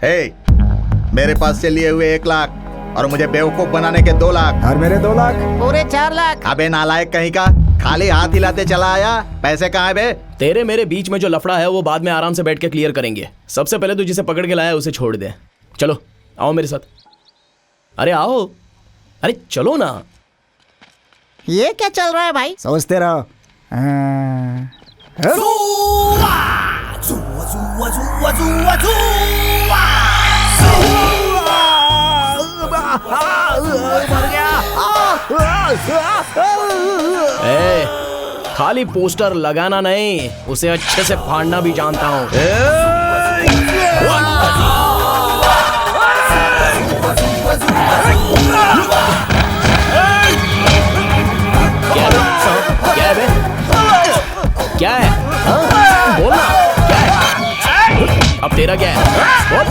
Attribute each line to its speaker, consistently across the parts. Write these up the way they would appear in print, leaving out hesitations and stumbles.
Speaker 1: हे, मेरे पास से लिए हुए 1 लाख और मुझे बेवकूफ बनाने के 2 लाख
Speaker 2: और मेरे 2 लाख
Speaker 3: पूरे 4 लाख।
Speaker 1: अबे नालायक कहीं का, खाली हाथ हिलाते चला आया। पैसे कहाँ है बे?
Speaker 4: तेरे मेरे बीच में जो लफड़ा है वो बाद में आराम से बैठ के क्लियर करेंगे। सबसे पहले तू जिसे पकड़ के लाया उसे छोड़ दे। चलो आओ मेरे साथ। अरे आओ, अरे चलो ना।
Speaker 3: ये क्या चल रहा है भाई?
Speaker 2: सोचते रहो।
Speaker 4: ए, खाली पोस्टर लगाना नहीं, उसे अच्छे से फाड़ना भी जानता हूँ। क्या है बे? क्या है? हाँ? बोलना क्या है? अब तेरा क्या है? बोल।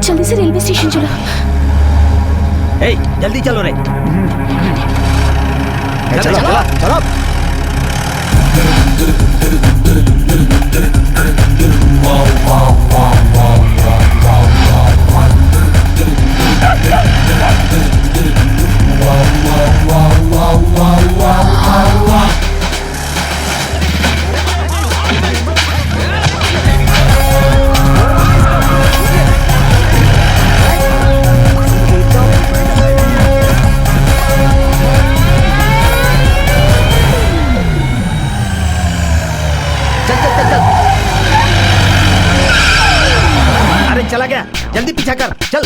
Speaker 5: जल्दी से रेलवे स्टेशन चलो।
Speaker 6: जल्दी चलो रे।
Speaker 2: चलो चलो चलो।
Speaker 6: अरे चला गया, जल्दी पीछा कर, चल।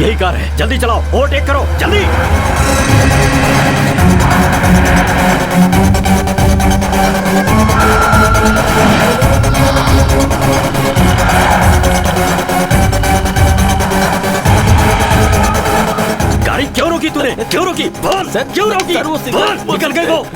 Speaker 4: यही कार है, जल्दी चलाओ, ओवरटेक करो, जल्दी। गाड़ी क्यों रोकी तूने? क्यों रोकी? बोल सर, क्यों रोकी? बोल, निकल गए वो।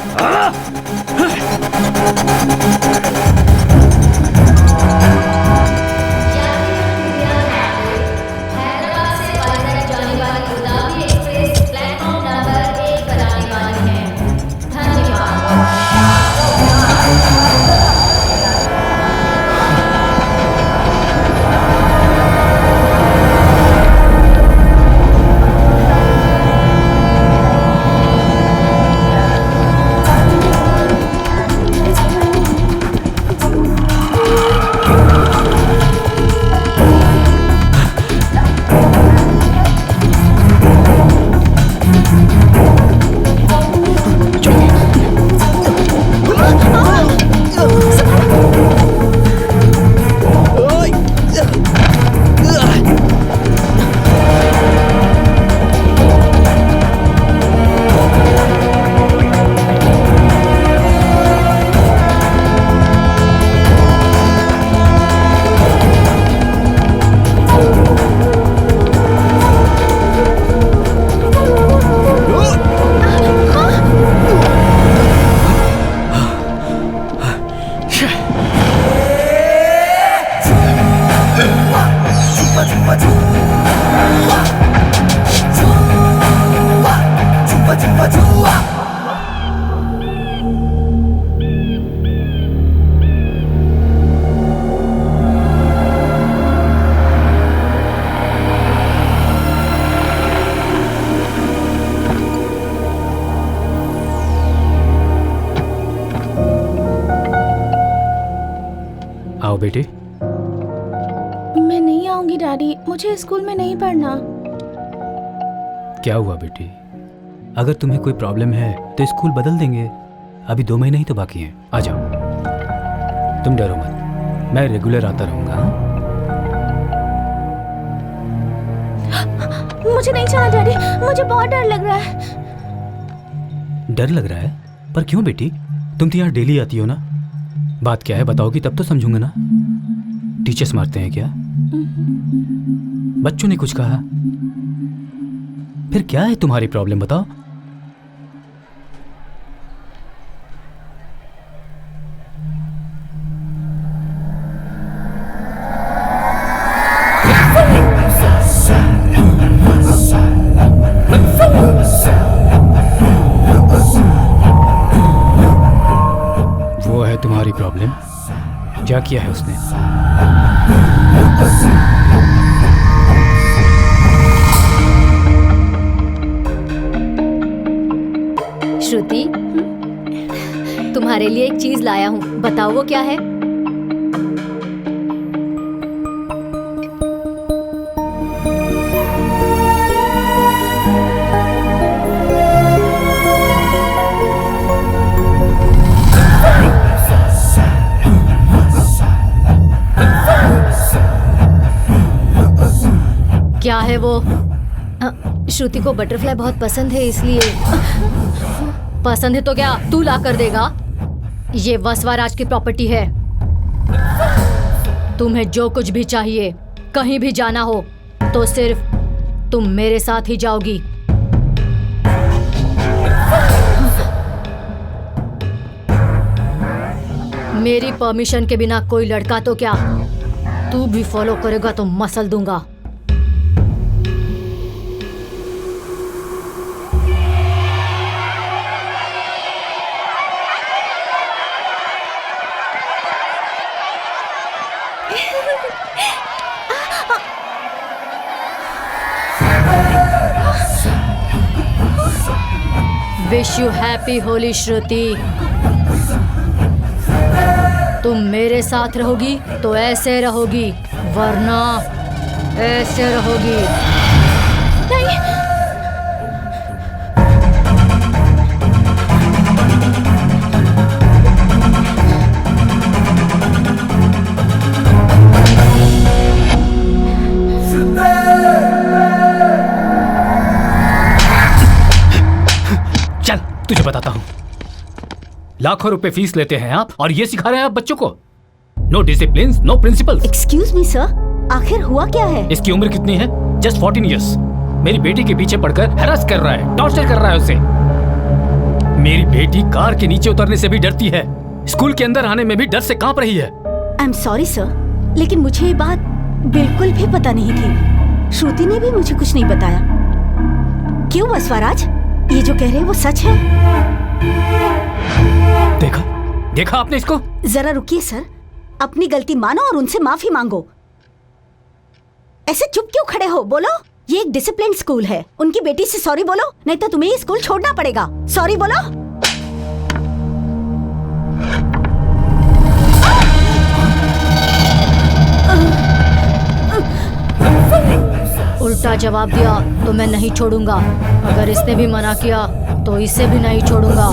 Speaker 7: आओ बेटे।
Speaker 5: मैं नहीं आऊंगी डैडी, मुझे स्कूल में नहीं पढ़ना।
Speaker 7: क्या हुआ बेटी? अगर तुम्हें कोई प्रॉब्लम है तो स्कूल बदल देंगे। अभी 2 महीने ही तो बाकी हैं। आ जाओ, तुम डरो मत, मैं रेगुलर आता रहूंगा। हाँ?
Speaker 5: मुझे नहीं जाना डैडी, मुझे बहुत डर लग रहा है।
Speaker 7: डर लग रहा है? पर क्यों बेटी, तुम तो यहाँ डेली आती हो ना। बात क्या है बताओगी तब तो समझूंगा ना। टीचर्स मारते हैं क्या? बच्चों ने कुछ कहा? फिर क्या है तुम्हारी प्रॉब्लम बताओ। वो है तुम्हारी प्रॉब्लम। क्या किया है उसने?
Speaker 8: श्रुति, तुम्हारे लिए एक चीज लाया हूँ, बताओ वो क्या है? क्या है वो? श्रुति को बटरफ्लाई बहुत पसंद है, इसलिए। पसंद है तो क्या तू ला कर देगा? ये वसवाराज की प्रॉपर्टी है। तुम्हें जो कुछ भी चाहिए, कहीं भी जाना हो तो सिर्फ तुम मेरे साथ ही जाओगी। मेरी परमिशन के बिना कोई लड़का तो क्या, तू भी फॉलो करेगा तो मसल दूंगा। विश यू हैप्पी होली श्रुति। तुम मेरे साथ रहोगी तो ऐसे रहोगी, वरना ऐसे रहोगी।
Speaker 5: नहीं,
Speaker 7: चल तुझे बताता हूँ। लाखों रुपए फीस लेते हैं आप और ये सिखा रहे हैं आप बच्चों को। No discipline, no principal.
Speaker 8: Excuse me sir, आखिर हुआ क्या है?
Speaker 7: इसकी उम्र कितनी है? Just 14 years. मेरी बेटी के पीछे पड़कर हैरास कर रहा है, टॉर्चर कर रहा है उसे। मेरी बेटी कार के नीचे उतरने से भी डरती है, स्कूल के अंदर आने में भी डर से कांप रही है।
Speaker 8: आई एम सॉरी सर, लेकिन मुझे ये बात बिल्कुल भी पता नहीं थी। श्रुति ने भी मुझे कुछ नहीं बताया। क्यों वसवाराज, ये जो कह रहे हैं वो सच है?
Speaker 7: देखा आपने इसको?
Speaker 8: जरा रुकिए सर, अपनी गलती मानो और उनसे माफी मांगो। ऐसे चुप क्यों खड़े हो? बोलो। ये एक डिसिप्लिन स्कूल है, उनकी बेटी से सॉरी बोलो, नहीं तो तुम्हें ये स्कूल छोड़ना पड़ेगा। सॉरी बोलो। उल्टा जवाब दिया तो मैं नहीं छोड़ूंगा। अगर इसने भी मना किया तो इसे भी नहीं छोड़ूंगा।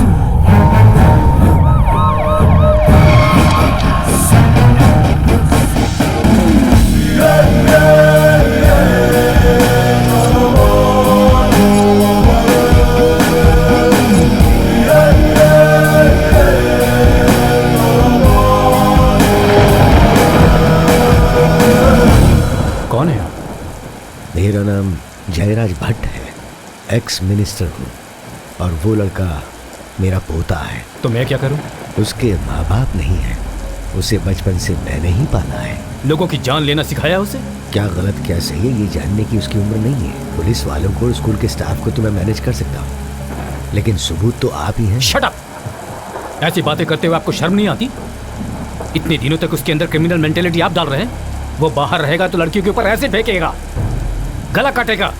Speaker 7: कौन है आप?
Speaker 6: मेरा नाम जयराज भट्ट है, एक्स मिनिस्टर हूँ, और वो लड़का मेरा पोता है।
Speaker 7: तो मैं क्या करूं?
Speaker 6: उसके माँ बाप नहीं है, उसे बचपन से मैंने ही पाला है।
Speaker 7: लोगों की जान लेना सिखाया उसे?
Speaker 6: क्या गलत क्या सही है ये जानने की उसकी उम्र नहीं है। पुलिस वालों को, स्कूल के स्टाफ को तो मैं मैनेज कर सकता हूँ, लेकिन सबूत तो आप ही हैं।
Speaker 7: Shut up! ऐसी बातें करते हुए आपको शर्म नहीं आती? इतने दिनों तक उसके अंदर क्रिमिनल मेंटेलिटी आप डाल रहे हैं। वो बाहर रहेगा तो लड़कियों के ऊपर ऐसे फेंकेगा, गला काटेगा।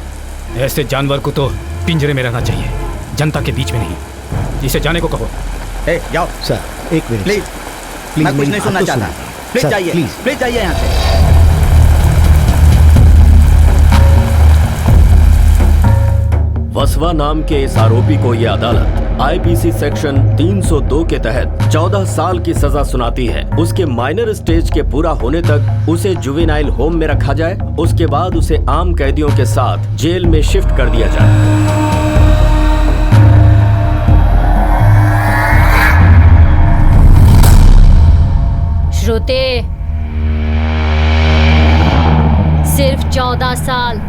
Speaker 7: ऐसे जानवर को तो पिंजरे में रहना चाहिए, जनता के बीच में नहीं। इसे जाने को कहो।
Speaker 1: ए, जाओ
Speaker 6: सर एक मिनट
Speaker 1: प्लीज, मैं कुछ नहीं सुनना चाहता। प्लीज जाइए, प्लीज जाइए यहाँ से।
Speaker 9: वसवा नाम के इस आरोपी को यह अदालत आईपीसी सेक्शन 302 के तहत 14 साल की सजा सुनाती है। उसके माइनर स्टेज के पूरा होने तक उसे जुवेनाइल होम में रखा जाए, उसके बाद उसे आम कैदियों के साथ जेल में शिफ्ट कर दिया जाए।
Speaker 10: श्रुति, सिर्फ 14 साल।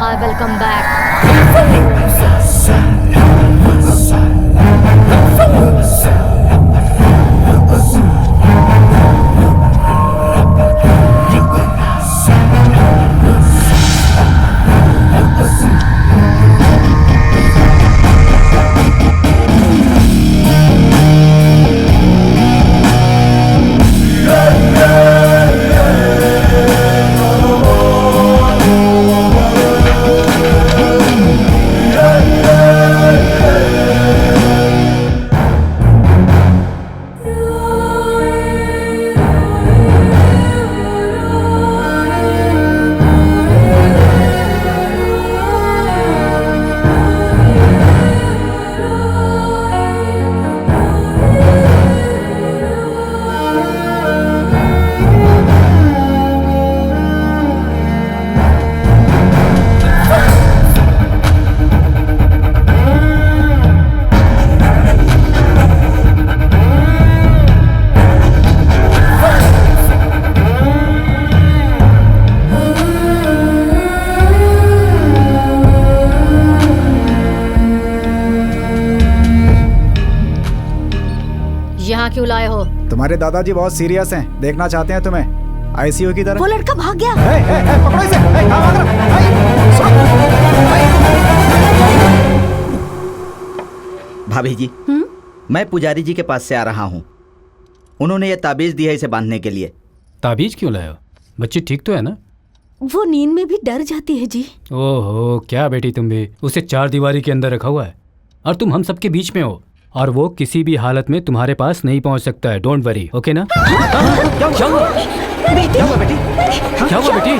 Speaker 10: I will come back. यहाँ क्यों लाए हो?
Speaker 2: तुम्हारे दादाजी बहुत सीरियस हैं, देखना चाहते हैं तुम्हें आईसीयू की तरह।
Speaker 8: वो लड़का भाग गया।
Speaker 2: पकड़ो इसे। कहाँ भाग रहा?
Speaker 11: भाभी जी, मैं पुजारी जी के पास से आ रहा हूँ। उन्होंने ये ताबीज दी है इसे बांधने के लिए।
Speaker 7: ताबीज क्यों लाए हो? बच्ची ठीक तो है ना?
Speaker 8: वो नींद में भी डर जाती है जी।
Speaker 7: ओहो, क्या बेटी तुम भी। उसे 4 दीवारी के अंदर रखा हुआ है और तुम हम सबके बीच में हो, और वो किसी भी हालत में तुम्हारे पास नहीं पहुंच सकता है। डोंट वरी, ओके ना? क्या हुआ बेटी? क्या हुआ बेटी?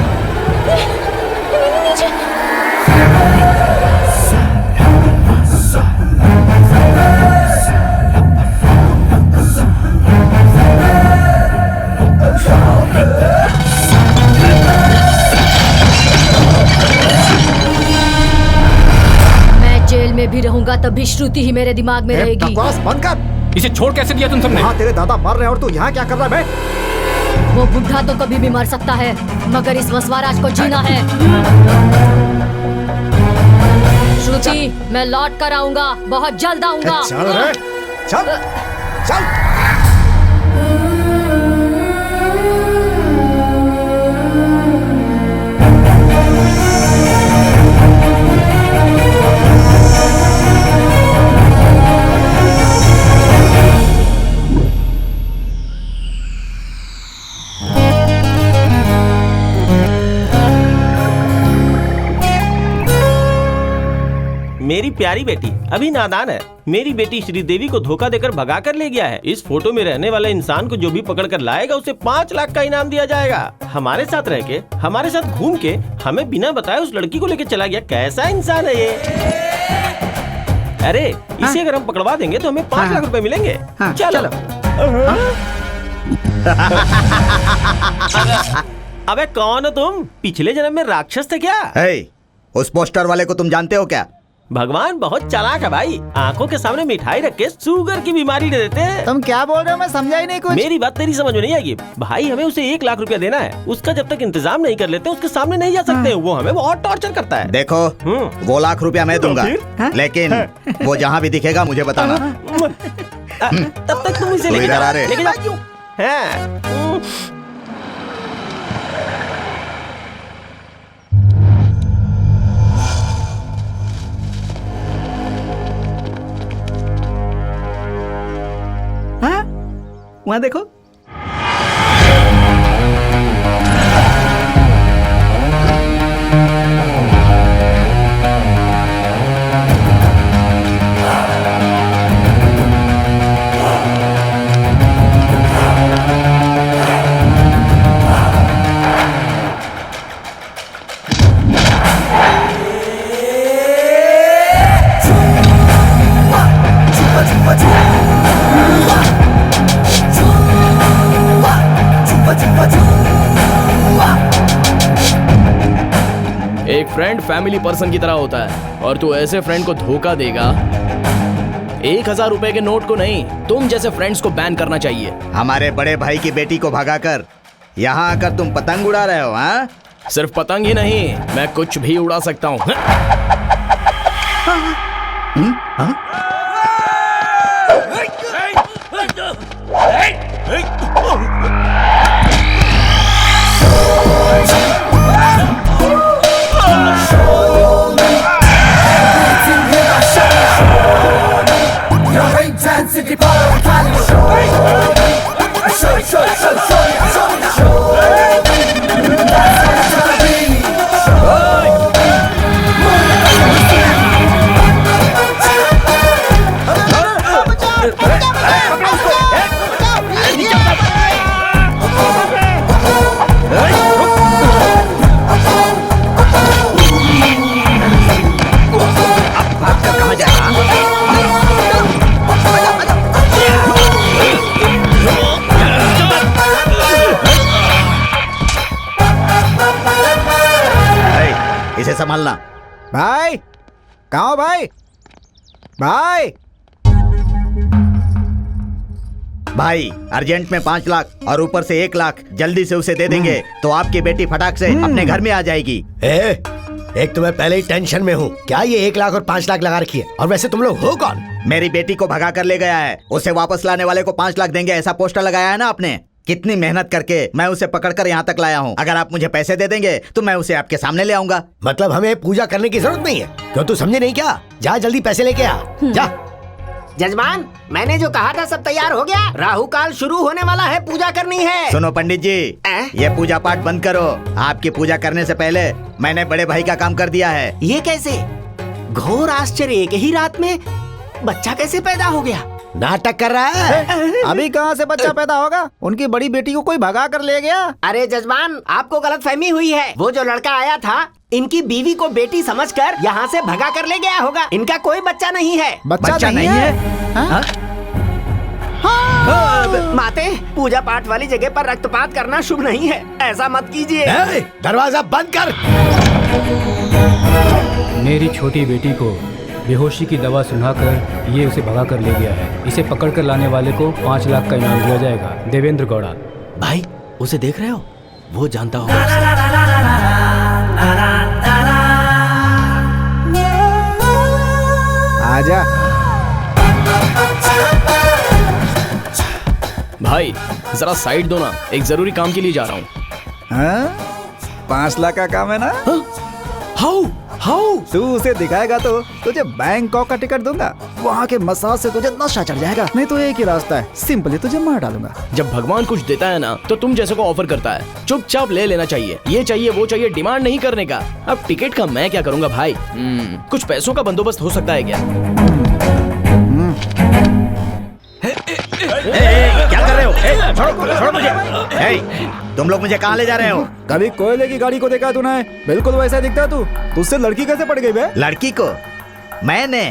Speaker 10: मैं जेल में भी रहूंगा तब भी श्रुति ही मेरे दिमाग में रहेगी।
Speaker 2: बकवास बंद कर।
Speaker 7: इसे छोड़ कैसे दिया तुम सबने?
Speaker 2: हाँ, तेरे दादा मर रहे हैं और तू यहाँ क्या कर रहा है बे?
Speaker 10: वो बुढ़ा तो कभी भी मर सकता है, मगर इस वसवाराज को जीना है। श्रुति, मैं लौट कर आऊंगा, बहुत जल्द आऊंगा।
Speaker 2: चल रे, चल, चल।
Speaker 12: मेरी प्यारी बेटी अभी नादान है। मेरी बेटी श्रीदेवी को धोखा देकर भगा कर ले गया है। इस फोटो में रहने वाले इंसान को जो भी पकड़ कर लाएगा उसे 5 लाख का इनाम दिया जाएगा। हमारे साथ रह के, हमारे साथ घूम के, हमें बिना बताए उस लड़की को लेकर चला गया। कैसा इंसान है ये? अरे इसे अगर हम पकड़वा देंगे तो हमें 5 लाख रुपए मिलेंगे। चलो। अबे कौन हो तुम? पिछले जन्म में राक्षस थे क्या?
Speaker 1: उस पोस्टर वाले को तुम जानते हो क्या?
Speaker 12: भगवान बहुत चालाक है भाई। आंखों के सामने मिठाई रख के शुगर की बीमारी दे देते हैं।
Speaker 3: तुम क्या बोल रहे हो? मैं समझा ही नहीं कुछ।
Speaker 12: मेरी बात तेरी समझ में नहीं आएगी भाई। हमें उसे 1 लाख रुपया देना है। उसका जब तक इंतजाम नहीं कर लेते उसके सामने नहीं जा सकते। वो हमें बहुत टॉर्चर करता है।
Speaker 1: देखो, वो 1 लाख रुपया मैं दूंगा, लेकिन वो जहाँ भी दिखेगा मुझे बताना।
Speaker 12: तब तक तुम इसे लेके जाओ।
Speaker 11: वहाँ देखो।
Speaker 4: फ्रेंड फैमिली पर्सन की तरह होता है, और तू ऐसे फ्रेंड को धोखा देगा? 1000 रुपए के नोट को नहीं, तुम जैसे फ्रेंड्स को बैन करना चाहिए।
Speaker 1: हमारे बड़े भाई की बेटी को भगाकर यहाँ आकर तुम पतंग उड़ा रहे हो? हाँ,
Speaker 4: सिर्फ पतंग ही नहीं, मैं कुछ भी उड़ा सकता हूँ।
Speaker 1: इसे संभालना।
Speaker 2: भाई कहाँ हो भाई? भाई
Speaker 1: भाई अर्जेंट में 5 लाख और ऊपर से 1 लाख जल्दी से उसे दे देंगे तो आपकी बेटी फटाक से अपने घर में आ जाएगी।
Speaker 6: एक तो मैं पहले ही टेंशन में हूँ, क्या ये 1 लाख और 5 लाख लगा रखी है? और वैसे तुम लोग हो कौन?
Speaker 1: मेरी बेटी को भगा कर ले गया है, उसे वापस लाने वाले को 5 लाख देंगे ऐसा पोस्टर लगाया है ना आपने। कितनी मेहनत करके मैं उसे पकड़कर यहाँ तक लाया हूँ। अगर आप मुझे पैसे दे देंगे तो मैं उसे आपके सामने ले आऊंगा।
Speaker 6: मतलब हमें पूजा करने की जरूरत नहीं है? क्यों, तू समझे नहीं क्या? जा जल्दी पैसे लेके आ, जा।
Speaker 11: जजमान, मैंने जो कहा था सब तैयार हो गया। राहु काल शुरू होने वाला है, पूजा करनी है।
Speaker 1: सुनो पंडित जी, ये पूजा पाठ बंद करो। आपकी पूजा करने से पहले मैंने बड़े भाई का काम कर दिया है।
Speaker 11: ये कैसे? घोर आश्चर्य, एक ही रात में बच्चा कैसे पैदा हो गया?
Speaker 6: नाटक कर रहा है।
Speaker 2: अभी कहाँ से बच्चा पैदा होगा? उनकी बड़ी बेटी को कोई भगा कर ले गया।
Speaker 11: अरे जजमान, आपको गलतफहमी हुई है। वो जो लड़का आया था इनकी बीवी को बेटी समझकर यहाँ से भगा कर ले गया होगा। इनका कोई बच्चा नहीं है।
Speaker 2: बच्चा नहीं है?
Speaker 11: हाँ? हाँ। माते, पूजा पाठ वाली जगह पर रक्तपात करना शुभ नहीं है, ऐसा मत कीजिए।
Speaker 6: दरवाजा बंद कर।
Speaker 7: मेरी छोटी बेटी को बेहोशी की दवा सुनाकर ये उसे भगा कर ले गया है। इसे पकड़ कर लाने वाले को 5 लाख का इनाम दिया जाएगा। देवेंद्र गौड़ा।
Speaker 9: भाई उसे देख रहे हो? वो जानता होगा उसे।
Speaker 2: आजा।
Speaker 4: भाई जरा साइड दो ना, एक जरूरी काम के लिए जा रहा हूँ।
Speaker 2: हाँ? 5 लाख का काम है ना?
Speaker 4: How how?
Speaker 2: तू उसे दिखाएगा तो तुझे बैंकॉक का टिकट दूंगा। वहाँ के मसाज से तुझे नशा चढ़ जाएगा। नहीं तो एक ही रास्ता है, सिंपली तुझे मार डालूंगा।
Speaker 4: जब भगवान कुछ देता है ना तो तुम जैसे को ऑफर करता है चुपचाप ले लेना चाहिए। ये चाहिए वो चाहिए, डिमांड नहीं करने का। अब टिकट का मैं क्या करूंगा भाई? कुछ पैसों का बंदोबस्त हो सकता है क्या?
Speaker 1: क्या कर रहे हो? छोड़ो मुझे। तुम लोग मुझे कहाँ ले जा रहे हो?
Speaker 2: कभी कोयले की गाड़ी को देखा तूने? बिल्कुल वैसा दिखता तू। तुझसे लड़की कैसे पड़ गई बे?
Speaker 1: लड़की को मैंने?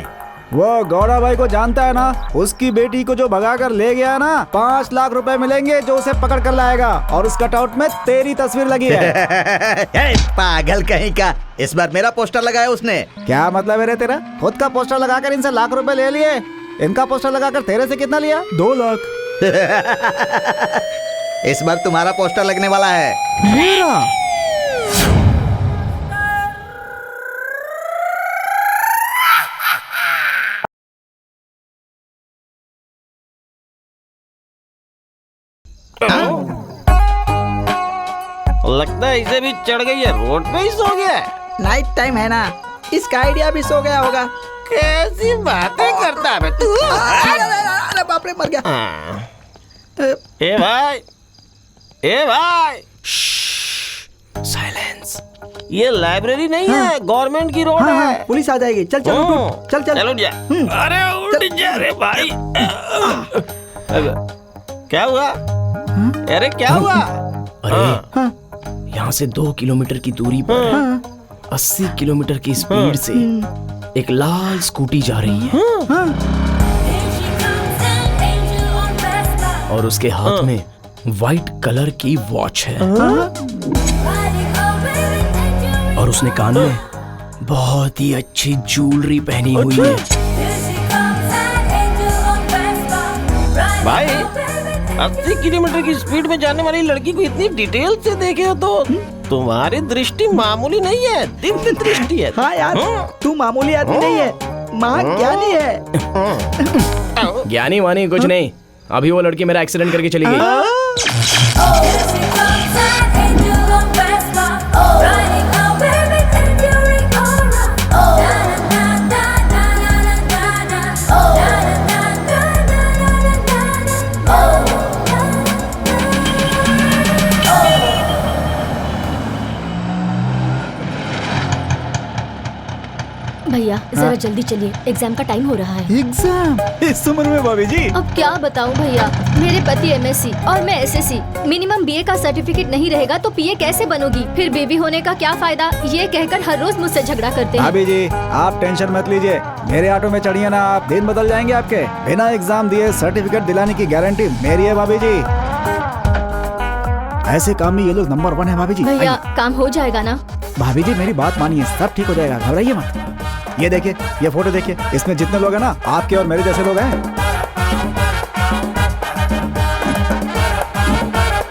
Speaker 2: वो गौड़ा भाई को जानता है ना? उसकी बेटी को जो भगा कर ले गया ना, 5 लाख रुपए मिलेंगे जो उसे पकड़ कर लाएगा। और उस कटआउट में तेरी तस्वीर लगी है।
Speaker 1: पागल कहीं का, इस बार मेरा पोस्टर लगाया उसने।
Speaker 2: क्या मतलब है रे तेरा? खुद का पोस्टर लगाकर इनसे लाख रुपए ले लिए, इनका पोस्टर लगाकर तेरे से कितना लिया? 2 लाख।
Speaker 1: इस बार तुम्हारा पोस्टर लगने वाला है।
Speaker 2: मेरा?
Speaker 12: लगता है इसे भी चढ़ गई है, रोड पे ही सो गया है।
Speaker 3: नाइट टाइम है ना, इसका आइडिया भी सो गया होगा।
Speaker 12: कैसी बातें करता है तू?
Speaker 3: अरे बाप रे, मर गया।
Speaker 12: ए भाई, ए भाई,
Speaker 4: साइलेंस।
Speaker 12: ये लाइब्रेरी नहीं है, गवर्नमेंट की रोड है।
Speaker 3: पुलिस आ जाएगी। चल चल उठ, चल चल
Speaker 12: चलो जा। अरे उठ जा रे भाई। क्या हुआ? अरे क्या हुआ?
Speaker 4: अरे यहाँ से 2 किलोमीटर की दूरी पर 80 किलोमीटर की स्पीड से एक लाल स्कूटी जा रही है। और उसके हाथ में व्हाइट कलर की वॉच है। और उसने कान में बहुत ही अच्छी ज्वेलरी पहनी हुई है।
Speaker 12: भाई 80 किलोमीटर की स्पीड में जाने वाली लड़की को इतनी डिटेल से देखे हो तो तुम्हारी दृष्टि मामूली नहीं है, दिव्य दृष्टि है।
Speaker 3: हाँ यार, तू मामूली आदमी नहीं है, महाज्ञानी है।
Speaker 4: ज्ञानी वानी कुछ नहीं, अभी वो लड़की मेरा एक्सीडेंट करके चली गई।
Speaker 10: भैया जरा जल्दी चलिए, एग्जाम का टाइम हो रहा है।
Speaker 2: एग्जाम इस उम्र में भाभी जी?
Speaker 10: अब क्या बताऊं भैया, मेरे पति एमएससी और मैं एसएससी। मिनिमम बीए का सर्टिफिकेट नहीं रहेगा तो पीए कैसे बनोगी? फिर बेबी होने का क्या फायदा? ये कहकर हर रोज मुझसे झगड़ा करते हैं।
Speaker 2: भाभी जी आप टेंशन मत लीजिए, मेरे ऑटो में चढ़िए ना आप, दिन बदल जाएंगे आपके। बिना एग्जाम दिए सर्टिफिकेट दिलाने की गारंटी मेरी है भाभी जी। ऐसे काम में ये लोग नंबर 1 है भाभी जी।
Speaker 10: भैया काम हो जाएगा ना?
Speaker 2: भाभी जी मेरी बात मानिए, सब ठीक हो जाएगा, घबराइए मत। ये देखिए, ये फोटो देखिए, इसमें जितने लोग हैं ना आपके और मेरे जैसे लोग हैं।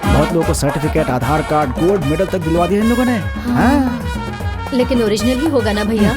Speaker 2: बहुत लोगों को सर्टिफिकेट, आधार कार्ड, गोल्ड मेडल तक दिलवा दिया इन लोगों ने। हाँ?
Speaker 10: लेकिन ओरिजिनल ही होगा ना भैया?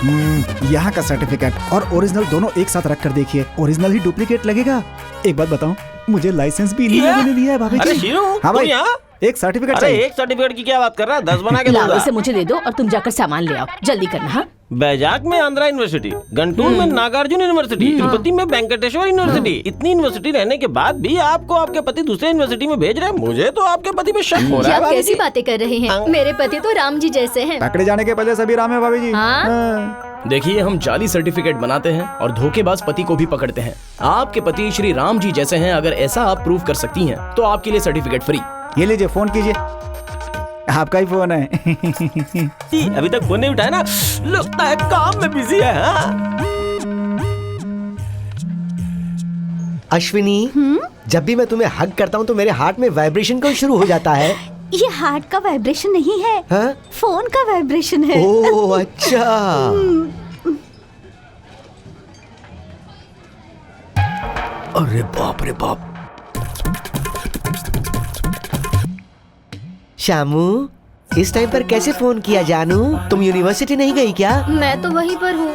Speaker 2: यहाँ का सर्टिफिकेट और ओरिजिनल दोनों एक साथ रख कर देखिए, ओरिजिनल ही डुप्लीकेट लगेगा। एक बात बताऊं, मुझे लाइसेंस भी इन्हीं लोगों ने दिया है भाभी जी।
Speaker 12: अरे शीरू,
Speaker 2: हाँ भाई,
Speaker 12: यहाँ
Speaker 2: एक सर्टिफिकेट
Speaker 12: अरे
Speaker 2: चाहिए।
Speaker 12: एक सर्टिफिकेट की क्या बात कर रहा है? 10 बना के
Speaker 13: लाओ,
Speaker 12: दूंगा।
Speaker 13: इसे मुझे दे दो और तुम जाकर सामान ले आओ, जल्दी करना। हाँ
Speaker 12: बैजाक में आंध्रा यूनिवर्सिटी, गंटूर में नागार्जुन यूनिवर्सिटी, तिरुपति में वेंकटेश्वर यूनिवर्सिटी। इतनी यूनिवर्सिटी रहने के बाद भी आपको आपके पति दूसरे यूनिवर्सिटी में भेज रहे हैं। मुझे तो आपके पति पे शक हो रहा है।
Speaker 10: आप कैसी बातें कर रहे हैं? मेरे पति तो राम जी जैसे हैं।
Speaker 2: पकड़े जाने के पहले सभी राम है भाभी जी।
Speaker 10: हाँ?
Speaker 4: देखिए, हम जाली सर्टिफिकेट बनाते हैं और धोखेबाज पति को भी पकड़ते हैं। आपके पति श्री राम जी जैसे हैं, अगर ऐसा आप प्रूव कर सकती हैं तो आपके लिए सर्टिफिकेट फ्री।
Speaker 2: ये लीजिए, फोन कीजिए, आपका ही फोन है।
Speaker 12: अभी तक फोन नहीं उठाया ना, लगता है काम में बिजी है। हाँ?
Speaker 6: अश्विनी, जब भी मैं तुम्हें हग करता हूँ तो मेरे हार्ट में वाइब्रेशन क्यों शुरू हो जाता है?
Speaker 8: ये हार्ट का वाइब्रेशन नहीं है,
Speaker 6: हाँ?
Speaker 8: फोन का वाइब्रेशन है।
Speaker 6: ओह अच्छा। अरे बाप रे बाप। शामू, इस टाइम पर कैसे फोन किया जानू? तुम यूनिवर्सिटी नहीं गई क्या?
Speaker 10: मैं तो वहीं पर हूँ,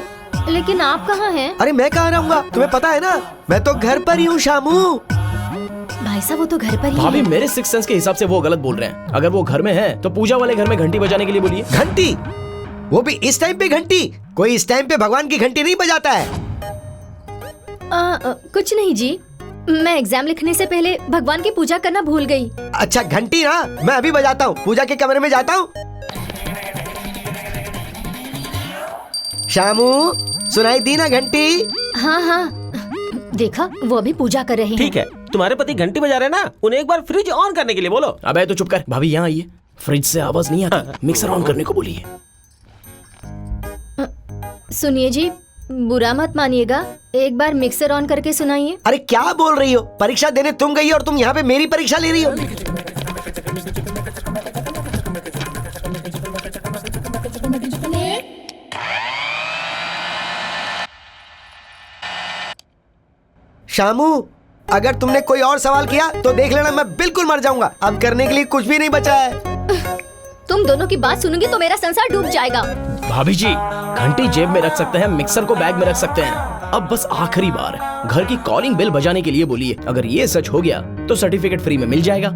Speaker 10: लेकिन आप कहाँ हैं?
Speaker 6: अरे मैं कहाँ रहूंगा, तुम्हें पता है ना, मैं तो घर पर ही हूँ शामू।
Speaker 10: भाई साहब वो तो घर पर ही
Speaker 4: भाभी
Speaker 10: है।
Speaker 4: मेरे सिक्स सेंस के हिसाब से वो गलत बोल रहे हैं। अगर वो घर में है तो पूजा वाले घर में घंटी बजाने के लिए बोलिए।
Speaker 6: घंटी? वो भी इस टाइम पे घंटी? कोई इस टाइम पे भगवान की घंटी नहीं बजाता है।
Speaker 10: कुछ नहीं जी, मैं एग्जाम लिखने से पहले भगवान की पूजा करना भूल गई।
Speaker 6: अच्छा घंटी ना, मैं अभी बजाता हूँ, पूजा के कमरे में जाता हूँ। शामू, सुनाई दी ना घंटी?
Speaker 10: हाँ हाँ, देखा वो अभी पूजा कर रहे हैं।
Speaker 12: ठीक है, तुम्हारे पति घंटी बजा रहे हैं ना, उन्हें एक बार फ्रिज ऑन करने के लिए बोलो।
Speaker 4: अबे तो चुप कर, भाभी यहाँ आइए। फ्रिज से आवाज नहीं आती, मिक्सर ऑन करने को बोलिए।
Speaker 10: सुनिए जी, बुरा मत मानिएगा, एक बार मिक्सर ऑन करके सुनाइए।
Speaker 6: अरे क्या बोल रही हो? परीक्षा देने तुम गई और तुम यहाँ पे मेरी परीक्षा ले रही हो। शामू, अगर तुमने कोई और सवाल किया तो देख लेना मैं बिल्कुल मर जाऊंगा। अब करने के लिए कुछ भी नहीं बचा है।
Speaker 10: तुम दोनों की बात सुनूंगी तो मेरा संसार डूब जाएगा।
Speaker 4: भाभी जी, घंटी जेब में रख सकते हैं, मिक्सर को बैग में रख सकते हैं। अब बस आखिरी बार घर की कॉलिंग बेल बजाने के लिए बोलिए। अगर ये सच हो गया तो सर्टिफिकेट फ्री में मिल जाएगा।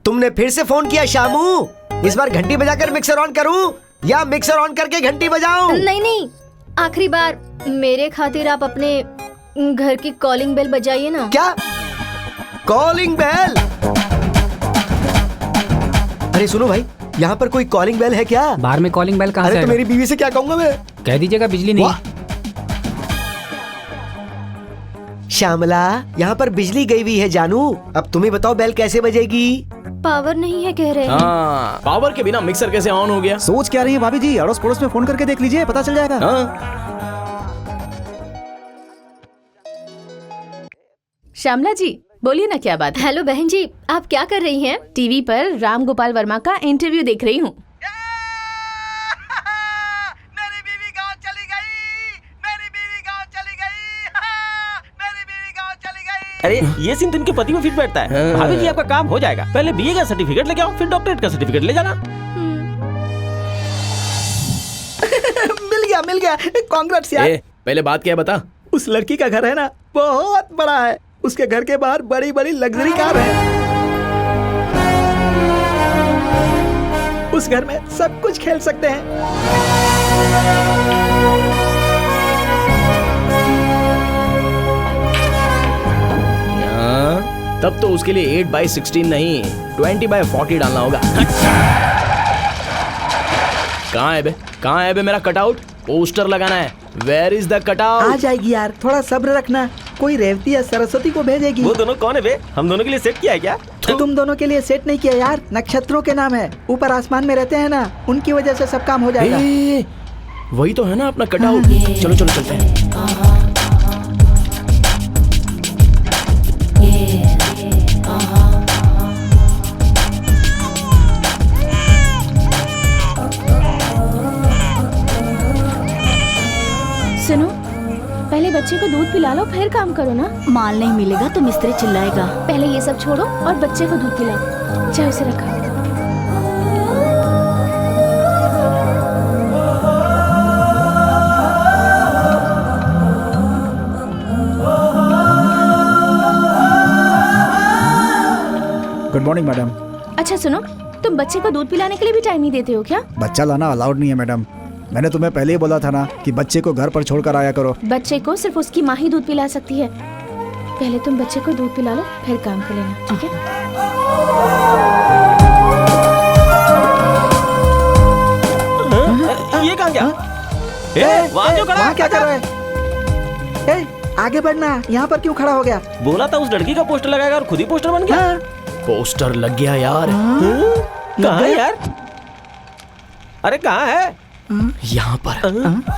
Speaker 6: तुमने फिर से फोन किया शामू? इस बार घंटी बजाकर मिक्सर ऑन करूं या मिक्सर ऑन करके घंटी बजाऊं?
Speaker 10: नहीं नहीं, आखिरी बार मेरे खातिर आप अपने घर की कॉलिंग बेल बजाइए ना।
Speaker 6: क्या कॉलिंग बेल? अरे सुनो भाई, यहाँ पर कोई कॉलिंग बेल है क्या?
Speaker 7: बाहर में कॉलिंग बेल कहाँ से?
Speaker 6: अरे तो
Speaker 7: आएगा?
Speaker 6: मेरी बीवी से क्या कहूँगा मैं?
Speaker 7: कह दीजिएगा बिजली नहीं।
Speaker 6: श्यामला, यहाँ पर बिजली गई हुई है जानू। अब तुम्हें बताओ बेल कैसे बजेगी?
Speaker 10: पावर नहीं है कह रहे हैं।
Speaker 4: हाँ, पावर के बिना मिक्सर कैसे ऑन हो गया?
Speaker 2: सोच क्या रही है भाभी जी? अड़ोस पड़ोस में फोन करके देख लीजिए, पता चल जाएगा।
Speaker 4: हाँ?
Speaker 13: श्यामला जी बोलिए ना, क्या बात है?
Speaker 10: हेलो बहन जी, आप क्या कर रही हैं?
Speaker 13: टीवी पर राम गोपाल वर्मा का इंटरव्यू देख रही हूँ।
Speaker 12: अरे ये सीन तो इनके पति में फिट बैठता है। भाभी जी आपका काम हो जाएगा, पहले बीए का सर्टिफिकेट लेके आओ, फिर डॉक्टरेट का सर्टिफिकेट ले जाना।
Speaker 3: मिल गया कांग्रेट्स यार।
Speaker 4: पहले बात क्या है बता।
Speaker 3: उस लड़की का घर है ना बहुत बड़ा है, उसके घर के बाहर बड़ी बड़ी लग्जरी कार है। उस घर में सब कुछ खेल सकते हैं।
Speaker 4: तब तो उसके लिए 8/16 नहीं 20/40 डालना होगा। कहाँ है बे मेरा कटआउट? पोस्टर लगाना है। Where is the cutout?
Speaker 3: आ जाएगी यार, थोड़ा सब्र रखना। कोई रेवती या सरस्वती को भेजेगी।
Speaker 12: वो दोनों कौन है बे? हम दोनों के लिए सेट किया है क्या?
Speaker 3: तुम दोनों के लिए सेट नहीं किया यार, नक्षत्रों के नाम है, ऊपर आसमान में रहते हैं ना, उनकी वजह से सब काम हो जाएगा।
Speaker 4: वही तो है ना अपना कटआउट। चलो चलते हैं।
Speaker 5: सुनो, पहले बच्चे को दूध पिला लो फिर काम करो ना।
Speaker 8: माल नहीं मिलेगा तो मिस्त्री चिल्लाएगा।
Speaker 5: पहले ये सब छोड़ो और बच्चे को दूध पिलाओ। चाहे उसे रखा।
Speaker 2: Good morning madam.
Speaker 5: अच्छा सुनो, तुम बच्चे को दूध पिलाने के लिए भी टाइम नहीं देते हो क्या?
Speaker 2: बच्चा लाना अलाउड नहीं है मैडम। मैंने तुम्हें पहले ही बोला था ना कि बच्चे को घर पर छोड़कर आया करो।
Speaker 5: बच्चे को सिर्फ उसकी माँ ही दूध पिला सकती है। पहले तुम बच्चे को दूध पिला लो फिर काम कर लेना, ठीक है?
Speaker 12: ये कहाँ गया? वहाँ जो खड़ा
Speaker 3: वहाँ क्या कर रहा है? आगे बढ़ना, यहाँ पर क्यों खड़ा हो गया?
Speaker 12: बोला था उस लड़की का पोस्टर लगाएगा और खुद ही पोस्टर बन गया।
Speaker 4: पोस्टर लग गया यार।
Speaker 12: कहाँ है यार? अरे कहाँ है?
Speaker 4: यहाँ पर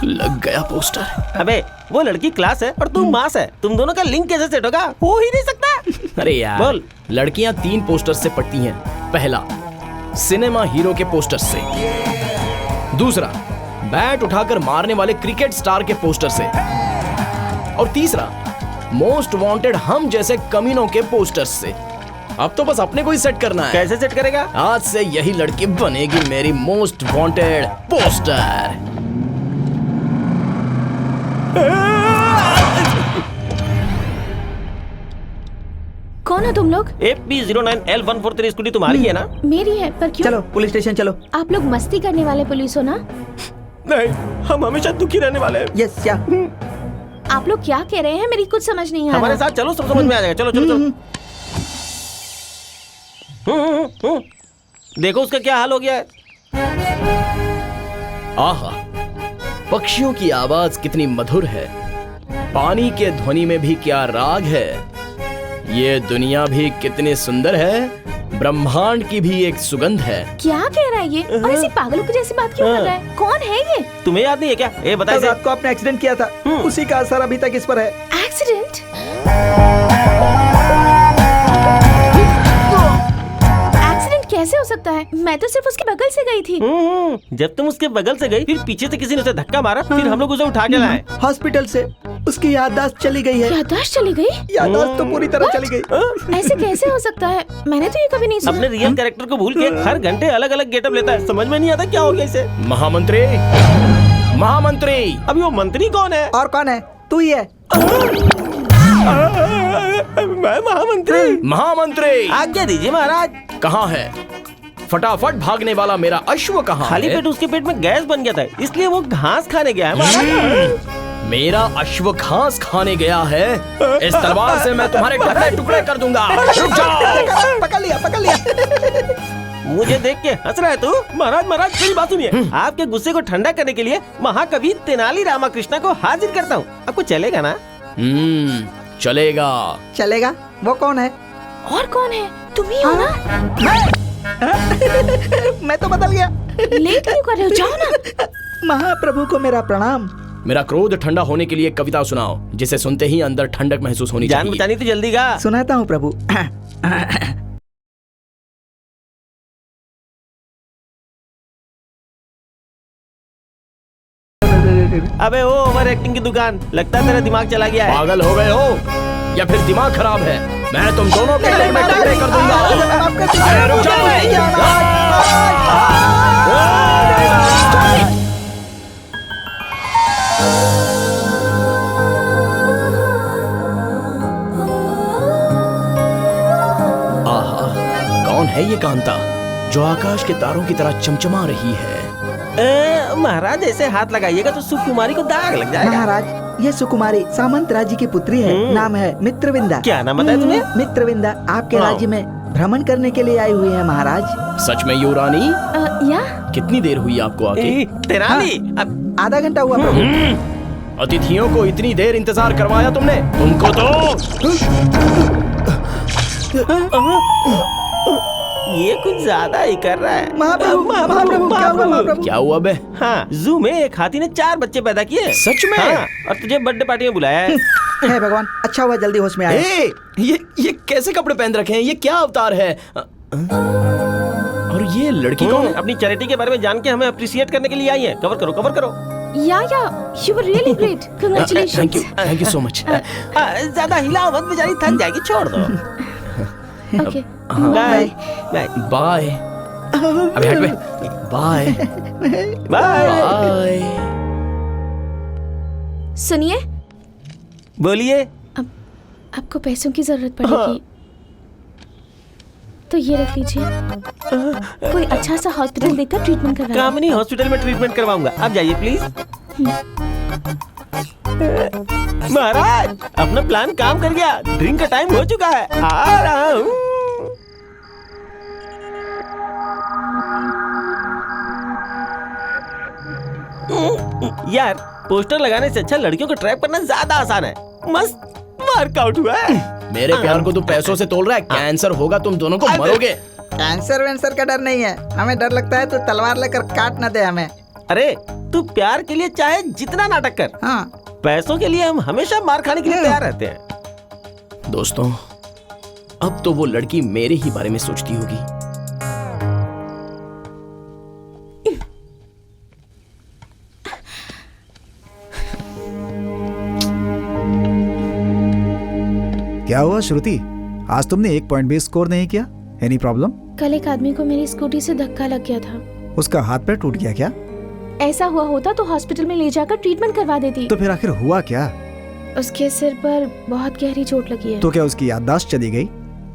Speaker 4: लग गया पोस्टर।
Speaker 12: अबे वो लड़की क्लास है और तू मास है, तुम दोनों का लिंक कैसे सेट होगा? हो ही नहीं सकता।
Speaker 4: अरे यार
Speaker 12: बोल।
Speaker 4: लड़कियां 3 पोस्टर से पढ़ती हैं। पहला, सिनेमा हीरो के पोस्टर से। दूसरा, बैट उठाकर मारने वाले क्रिकेट स्टार के पोस्टर से। और तीसरा, मोस्ट वांटेड हम जैसे कमीनों के पोस्टर से। अब तो बस अपने को ही सेट करना है।
Speaker 12: कैसे सेट करेगा?
Speaker 4: आज से यही लड़की बनेगी मेरी मोस्ट वांटेड पोस्टर।
Speaker 5: कौन हो तुम लोग?
Speaker 12: AP09L143 स्कूटी तुम्हारी है ना?
Speaker 5: मेरी है, पर क्यों?
Speaker 3: चलो पुलिस स्टेशन चलो।
Speaker 5: आप लोग मस्ती करने वाले पुलिस हो ना?
Speaker 12: नहीं, हम हमेशा दुखी रहने वाले हैं।
Speaker 3: यस क्या?
Speaker 5: आप लोग क्या कह रहे हैं? मेरी कुछ समझ नहीं आ रहा।
Speaker 12: हमारे साथ चलो, सब समझ में आ जाएगा। चलो चलो चलो। देखो उसका क्या हाल हो गया है।
Speaker 4: आहा, पक्षियों की आवाज कितनी मधुर है, पानी के ध्वनि में भी क्या राग है, ये दुनिया भी कितनी सुंदर है, ब्रह्मांड की भी एक सुगंध है।
Speaker 5: क्या कह रहा है ये? और ऐसी पागलों की जैसी बात क्यों कर रहा है? कौन है ये?
Speaker 12: तुम्हें याद नहीं है क्या? ए बता।
Speaker 3: रात को आपने एक्सीडेंट किया था, उसी का असर अभी तक इस पर है।
Speaker 5: एक्सीडेंट? कैसे हो सकता है? मैं तो सिर्फ उसके बगल से गई थी।
Speaker 12: जब तुम उसके बगल से गई, फिर पीछे से किसी ने उसे धक्का मारा, फिर हम लोग उसे उठा के लाए
Speaker 3: हॉस्पिटल से। उसकी याददाश्त चली गई है।
Speaker 5: याददाश्त चली गई?
Speaker 3: याददाश्त तो पूरी तरह चली गई।
Speaker 5: ऐसे कैसे हो सकता है? मैंने तो ये कभी नहीं सुना।
Speaker 12: अपने रियल कैरेक्टर को भूल के हर घंटे अलग अलग गेटअप लेता है। समझ में नहीं आता क्या हो गया इसे।
Speaker 4: महामंत्री, महामंत्री।
Speaker 12: अभी वो मंत्री कौन है?
Speaker 3: और कौन है? तू ही है।
Speaker 12: मैं महामंत्री।
Speaker 4: महामंत्री,
Speaker 12: आज्ञा दीजिए महाराज।
Speaker 4: कहाँ है? फटाफट भागने वाला मेरा अश्व कहाँ है?
Speaker 12: खाली पेट उसके पेट में गैस बन गया था, इसलिए वो घास खाने गया है महाराज।
Speaker 4: मेरा अश्व घास खाने गया है। इस तलवार से मैं तुम्हारे टुकड़े टुकड़े कर दूंगा। रुक जाओ।
Speaker 3: पकड़ लिया, पकड़ लिया।
Speaker 12: मुझे देख के हंस रहा है तू? महाराज महाराज मेरी बात सुनिए। आपके गुस्से को ठंडा करने के लिए महाकवि तेनाली रामकृष्ण को हाजिर करता हूँ। आपको चलेगा ना?
Speaker 4: चलेगा।
Speaker 3: चलेगा? वो कौन है?
Speaker 5: और कौन है? तुम ही हो ना?
Speaker 3: मैं तो बदल गया।
Speaker 5: लेट क्यों कर रहे हो? जाओ ना।
Speaker 3: महाप्रभु को मेरा प्रणाम।
Speaker 4: मेरा क्रोध ठंडा होने के लिए कविता सुनाओ, जिसे सुनते ही अंदर ठंडक महसूस होनी चाहिए।
Speaker 12: जान बचानी तो जल्दी का।
Speaker 3: सुनाता हूँ प्रभु।
Speaker 12: अबे ओ ओवर एक्टिंग की दुकान, लगता है तेरा दिमाग चला गया है।
Speaker 4: पागल हो गए हो? या फिर दिमाग खराब है? मैं तुम दोनों के दिल में टकरे कर दूंगा। अरे रुक आहा, कौन है ये कांता जो आकाश के तारों की तरह चमचमा रही है?
Speaker 12: महाराज ऐसे हाथ लगाइएगा तो सुकुमारी को दाग लग जाएगा।
Speaker 3: महाराज ये सुकुमारी सामंत राज्य की पुत्री है। नाम है मित्रविंदा।
Speaker 12: क्या नाम बताया तुम्हें?
Speaker 3: मित्रविंदा आपके राज्य में भ्रमण करने के लिए आई हुई है महाराज।
Speaker 4: सच में युवरानी?
Speaker 5: या
Speaker 4: कितनी देर हुई आपको आके?
Speaker 12: तेराली
Speaker 3: आधा घंटा हुआ प्रभु।
Speaker 4: अतिथियों को इतनी देर इंतजार करवाया तुमने? तुमको तो
Speaker 12: ये कुछ ज्यादा ही कर रहा है।
Speaker 3: महाप्रभु
Speaker 4: क्या हुआ बे?
Speaker 12: हाँ, जू में एक हाथी ने 4 बच्चे पैदा किए।
Speaker 4: सच में?
Speaker 12: हाँ, और तुझे बर्थडे पार्टी में बुलाया है।
Speaker 3: हे भगवान, अच्छा हुआ जल्दी होश में आए।
Speaker 4: ये कैसे कपड़े पहन रखे हैं? ये क्या अवतार है? और ये लड़की कौन है?
Speaker 12: अपनी चैरिटी के बारे में जान के हमें अप्रिशिएट करने के लिए आई है। कवर करो, कवर करो।
Speaker 5: या you were really great, congratulations.
Speaker 4: Thank you so much.
Speaker 12: ज्यादा हिलाओ मत, बेचारी थक जाएगी, छोड़ दो।
Speaker 5: Okay
Speaker 12: bye bye
Speaker 4: bye. अबे हट बे। Bye
Speaker 12: bye.
Speaker 5: सुनिए,
Speaker 12: बोलिए।
Speaker 5: आपको पैसों की जरूरत पड़ेगी तो ये रख लीजिए। कोई अच्छा सा हॉस्पिटल देखकर ट्रीटमेंट करवाइए।
Speaker 12: कामिनी हॉस्पिटल में ट्रीटमेंट करवाऊंगा। आप जाइए प्लीज। महाराज अपना प्लान काम कर गया। ड्रिंक का टाइम हो चुका है। आ रहा हूँ। यार पोस्टर लगाने से अच्छा लड़कियों को ट्रैप करना ज्यादा आसान है। मस्त वर्कआउट हुआ है।
Speaker 4: मेरे प्यार को तू पैसों से तोल रहा है? कैंसर होगा, तुम दोनों को मरोगे।
Speaker 3: कैंसर वैंसर का डर नहीं है, हमें डर लगता है तो तलवार लेकर काट न दे हमें।
Speaker 12: अरे तू प्यार के लिए चाहे जितना नाटक कर,
Speaker 3: हाँ।
Speaker 12: पैसों के लिए हम हमेशा मार खाने के लिए तैयार रहते हैं।
Speaker 4: दोस्तों, अब तो वो लड़की मेरे ही बारे में सोचती होगी।
Speaker 2: क्या हुआ श्रुति, आज तुमने 1 पॉइंट भी स्कोर नहीं किया? Any problem?
Speaker 5: कल एक आदमी को मेरी स्कूटी से धक्का लग गया था।
Speaker 2: उसका हाथ पैर टूट गया क्या?
Speaker 5: ऐसा हुआ होता तो हॉस्पिटल में ले जाकर ट्रीटमेंट करवा देती।
Speaker 2: तो फिर आखिर हुआ क्या?
Speaker 5: उसके सिर पर बहुत गहरी चोट लगी है।
Speaker 2: तो क्या उसकी याददाश्त चली गई?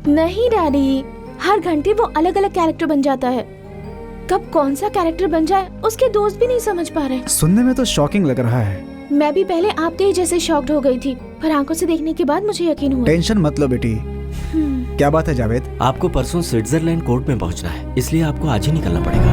Speaker 5: नहीं डैडी, हर घंटे वो अलग अलग कैरेक्टर बन जाता है। कब कौन सा कैरेक्टर बन जाए उसके दोस्त भी नहीं समझ पा रहे।
Speaker 2: सुनने में तो शॉकिंग लग रहा है।
Speaker 5: मैं भी पहले आपके ही जैसे शॉक्ड हो गई थी, पर आंखों से देखने के बाद मुझे यकीन हुआ।
Speaker 2: टेंशन मत लो बेटी। क्या बात है जावेद?
Speaker 9: आपको परसों स्विट्जरलैंड कोर्ट में पहुंचना है, इसलिए आपको आज ही निकलना पड़ेगा।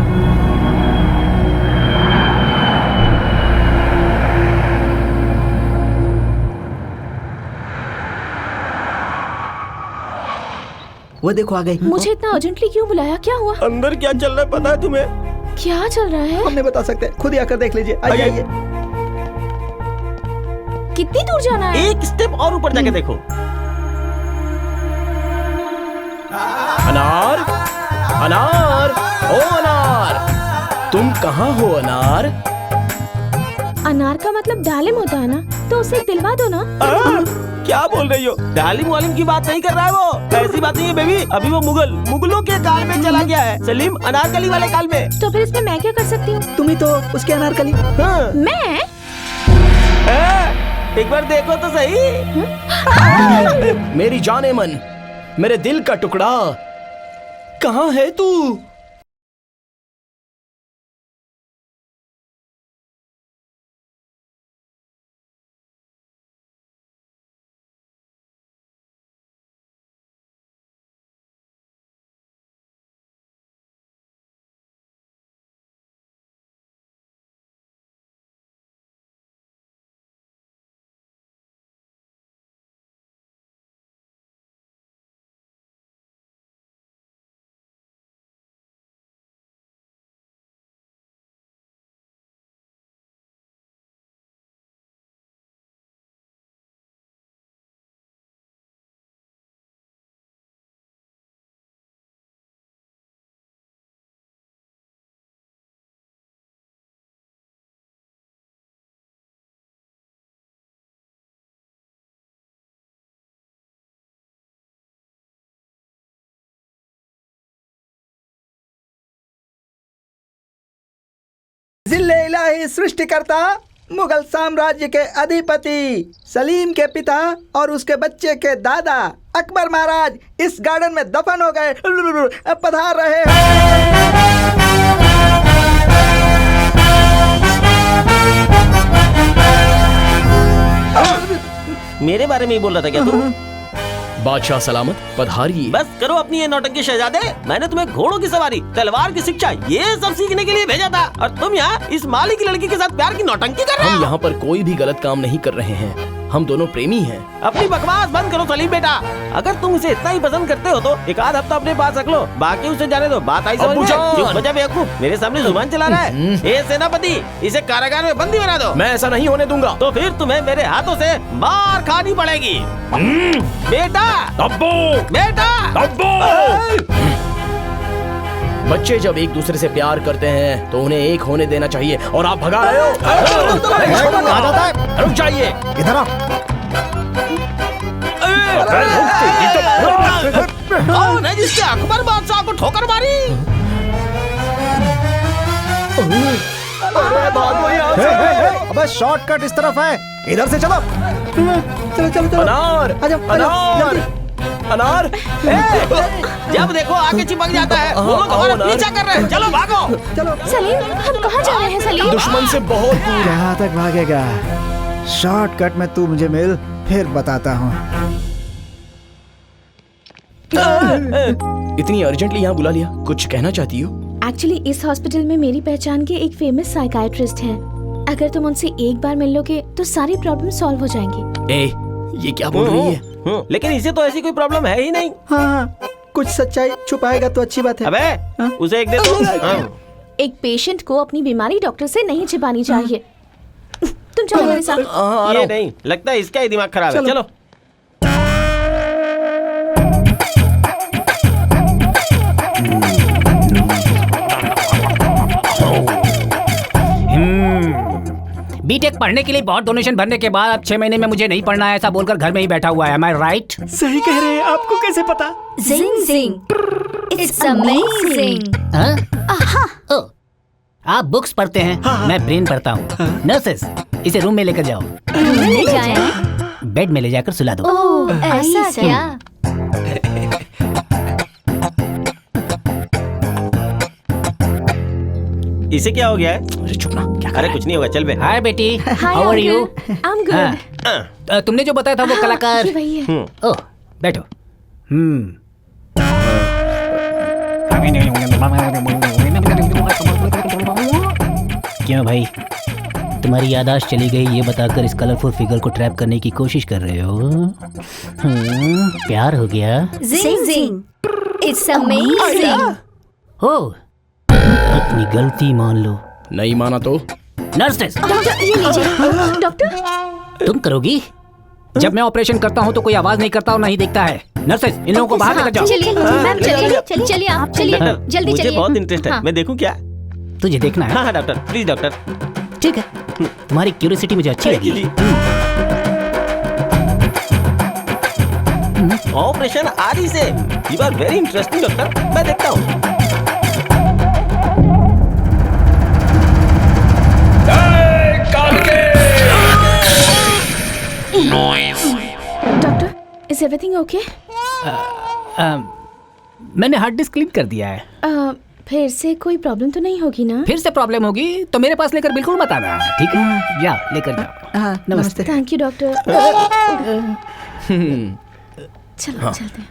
Speaker 3: वो देखो आ गई।
Speaker 5: मुझे इतना अर्जेंटली क्यों बुलाया? क्या हुआ?
Speaker 12: अंदर क्या चल रहा है पता है तुम्हें?
Speaker 5: क्या चल रहा है?
Speaker 3: हम नहीं बता सकते, खुद ही आकर देख लीजिए। आइए।
Speaker 5: कितनी दूर जाना है?
Speaker 12: एक स्टेप और ऊपर जाके देखो।
Speaker 4: अनार, अनार, ओ अनार, तुम कहाँ हो अनार?
Speaker 5: अनार का मतलब डालिम होता है ना, तो उसे दिलवा दो ना।
Speaker 12: क्या बोल रही हो? डालिम वालिम की बात नहीं कर रहा है वो। ऐसी बात नहीं है बेबी, अभी वो मुगलों के काल में चला गया है। सलीम अनारकली वाले काल में।
Speaker 5: तो फिर इसमें मैं क्या कर सकती हूँ?
Speaker 3: तुम ही तो उसके अनारकली।
Speaker 12: हाँ।
Speaker 5: मैं?
Speaker 12: एक बार देखो तो सही।
Speaker 4: मेरी जाने मन, मेरे दिल का टुकड़ा, कहाँ है तू?
Speaker 3: इलाही सृष्टिकर्ता, मुगल साम्राज्य के अधिपति सलीम के पिता और उसके बच्चे के दादा अकबर महाराज इस गार्डन में दफन हो गए, पधार रहे हैं।
Speaker 12: मेरे बारे में ही बोल रहा था क्या तू?
Speaker 4: बादशाह सलामत, पधारिए।
Speaker 12: बस करो अपनी ये नौटंकी शहजादे। मैंने तुम्हें घोड़ों की सवारी, तलवार की शिक्षा, ये सब सीखने के लिए भेजा था, और तुम यहाँ इस माली की लड़की के साथ प्यार की नौटंकी कर रहे हो।
Speaker 4: हम यहाँ पर कोई भी गलत काम नहीं कर रहे हैं, हम दोनों प्रेमी हैं।
Speaker 12: अपनी बकवास बंद करो सलीम बेटा। अगर तुम इसे इतना ही पसंद करते हो तो एक आध हफ्ता अपने पास रख लो, बाकी उसे जाने दो। बात आई समझ में? चुप बजा बेवकूफ, मेरे सामने जुबान चला रहा है। ए सेनापति, इसे कारागार में बंदी बना दो।
Speaker 4: मैं ऐसा नहीं होने दूंगा।
Speaker 12: तो फिर तुम्हें मेरे हाथों से मार खानी पड़ेगी। बेटा
Speaker 4: अब्बू,
Speaker 12: बेटा
Speaker 4: अब्बू। बच्चे जब एक दूसरे से प्यार करते हैं तो उन्हें एक होने देना चाहिए, और आप भगा रहे हो।
Speaker 2: कहाँ जाता है?
Speaker 4: रुक जाइए,
Speaker 2: इधर आ।
Speaker 12: कौन है जिसके अकबर बादशाह को ठोकर मारी?
Speaker 2: अबे शॉर्टकट इस तरफ है, इधर से चलो।
Speaker 3: चलो चलो चलो,
Speaker 4: अनार,
Speaker 3: अनार,
Speaker 4: अनार।
Speaker 12: जब देखो आगे चिपक जाता है। वो लोग हमारा पीछा कर रहे हैं, चलो भागो।
Speaker 3: चलो।
Speaker 5: सलीम, हम कहाँ जा रहे हैं सलीम?
Speaker 4: दुश्मन से बहुत दूर।
Speaker 2: कहाँ तक भागेगा? शॉर्टकट में तू मुझे मिल, फिर बताता हूँ।
Speaker 4: इतनी अर्जेंटली यहाँ बुला लिया, कुछ कहना चाहती हो?
Speaker 5: एक्चुअली इस हॉस्पिटल में मेरी पहचान के एक फेमस साइकाइट्रिस्ट हैं। अगर तुम उनसे एक बार मिल लोगे तो सारी प्रॉब्लम सॉल्व हो जाएंगी।
Speaker 4: ए, ये क्या बोल रही है?
Speaker 12: लेकिन इसे तो ऐसी कोई प्रॉब्लम है ही नहीं।
Speaker 3: हाँ, कुछ सच्चाई छुपाएगा तो अच्छी बात है।
Speaker 12: अबे, उसे एक दे दो।
Speaker 5: एक पेशेंट को अपनी बीमारी डॉक्टर से नहीं छिपानी चाहिए। तुम चलो मेरे साथ।
Speaker 12: ये नहीं, लगता है इसका ही दिमाग खराब है। चलो।
Speaker 7: बीटेक पढ़ने के लिए बहुत डोनेशन भरने के बाद अब 6 महीने में मुझे नहीं पढ़ना है ऐसा बोलकर घर में ही बैठा हुआ है। Am I right?
Speaker 3: सही कह रहे हैं, आपको कैसे पता?
Speaker 10: जिंग जिंग, इट्स अमेजिंग।
Speaker 7: ओह, आप बुक्स पढ़ते हैं, मैं ब्रेन पढ़ता हूँ। नर्सेस, इसे रूम में लेकर जाओ।
Speaker 10: ले जाएं?
Speaker 7: बेड में ले जाकर सुला दो।
Speaker 10: ओह, ऐसा क्या?
Speaker 12: इसे क्या हो गया है?
Speaker 4: अरे चुप ना, क्या
Speaker 12: अरे कुछ नहीं होगा, चल बे।
Speaker 7: हाय बेटी,
Speaker 5: Hi,
Speaker 7: how are you?
Speaker 5: I'm good.
Speaker 7: तुमने जो बताया था वो कलाकार।
Speaker 5: ये वही है।
Speaker 7: ओह, बैठो। क्यों भाई, तुम्हारी याददाश्त चली गई ये बताकर इस कलरफुल फिगर को ट्रैप करने की कोशिश कर रहे हो? प्यार हो गया?
Speaker 10: जिंग जिंग, इट्स अमेजिंग।
Speaker 7: हो, अपनी गलती मान लो।
Speaker 4: नहीं माना तो?
Speaker 7: नर्सेस,
Speaker 5: डॉक्टर ये लीजिए। डॉक्टर,
Speaker 7: तुम करोगी? जब मैं ऑपरेशन करता हूँ तो कोई आवाज नहीं करता और नहीं दिखता है। नर्सेस, इन लोगों को बाहर लेकर जाओ।
Speaker 10: चलिए मैम, चलिए आप चलिए, जल्दी
Speaker 12: मुझे
Speaker 10: चलिए।
Speaker 12: बहुत इंटरेस्ट है, मैं देखूं क्या?
Speaker 7: तुझे देखना है?
Speaker 12: हाँ डॉक्टर, प्लीज डॉक्टर।
Speaker 7: ठीक है, तुम्हारी क्यूरियोसिटी मुझे अच्छी लगी।
Speaker 12: ऑपरेशन आदि से you are very interesting doctor, मैं देखता हूँ।
Speaker 5: Doctor, is everything okay?
Speaker 7: मैंने हार्ड डिस्क क्लीन कर दिया है।
Speaker 5: फिर से कोई प्रॉब्लम तो नहीं होगी ना?
Speaker 7: फिर से प्रॉब्लम होगी तो मेरे पास लेकर बिल्कुल मत आना, ठीक है? जा लेकर जाओ।
Speaker 3: हाँ, नमस्ते।
Speaker 5: Thank you doctor. चलो चलते हैं।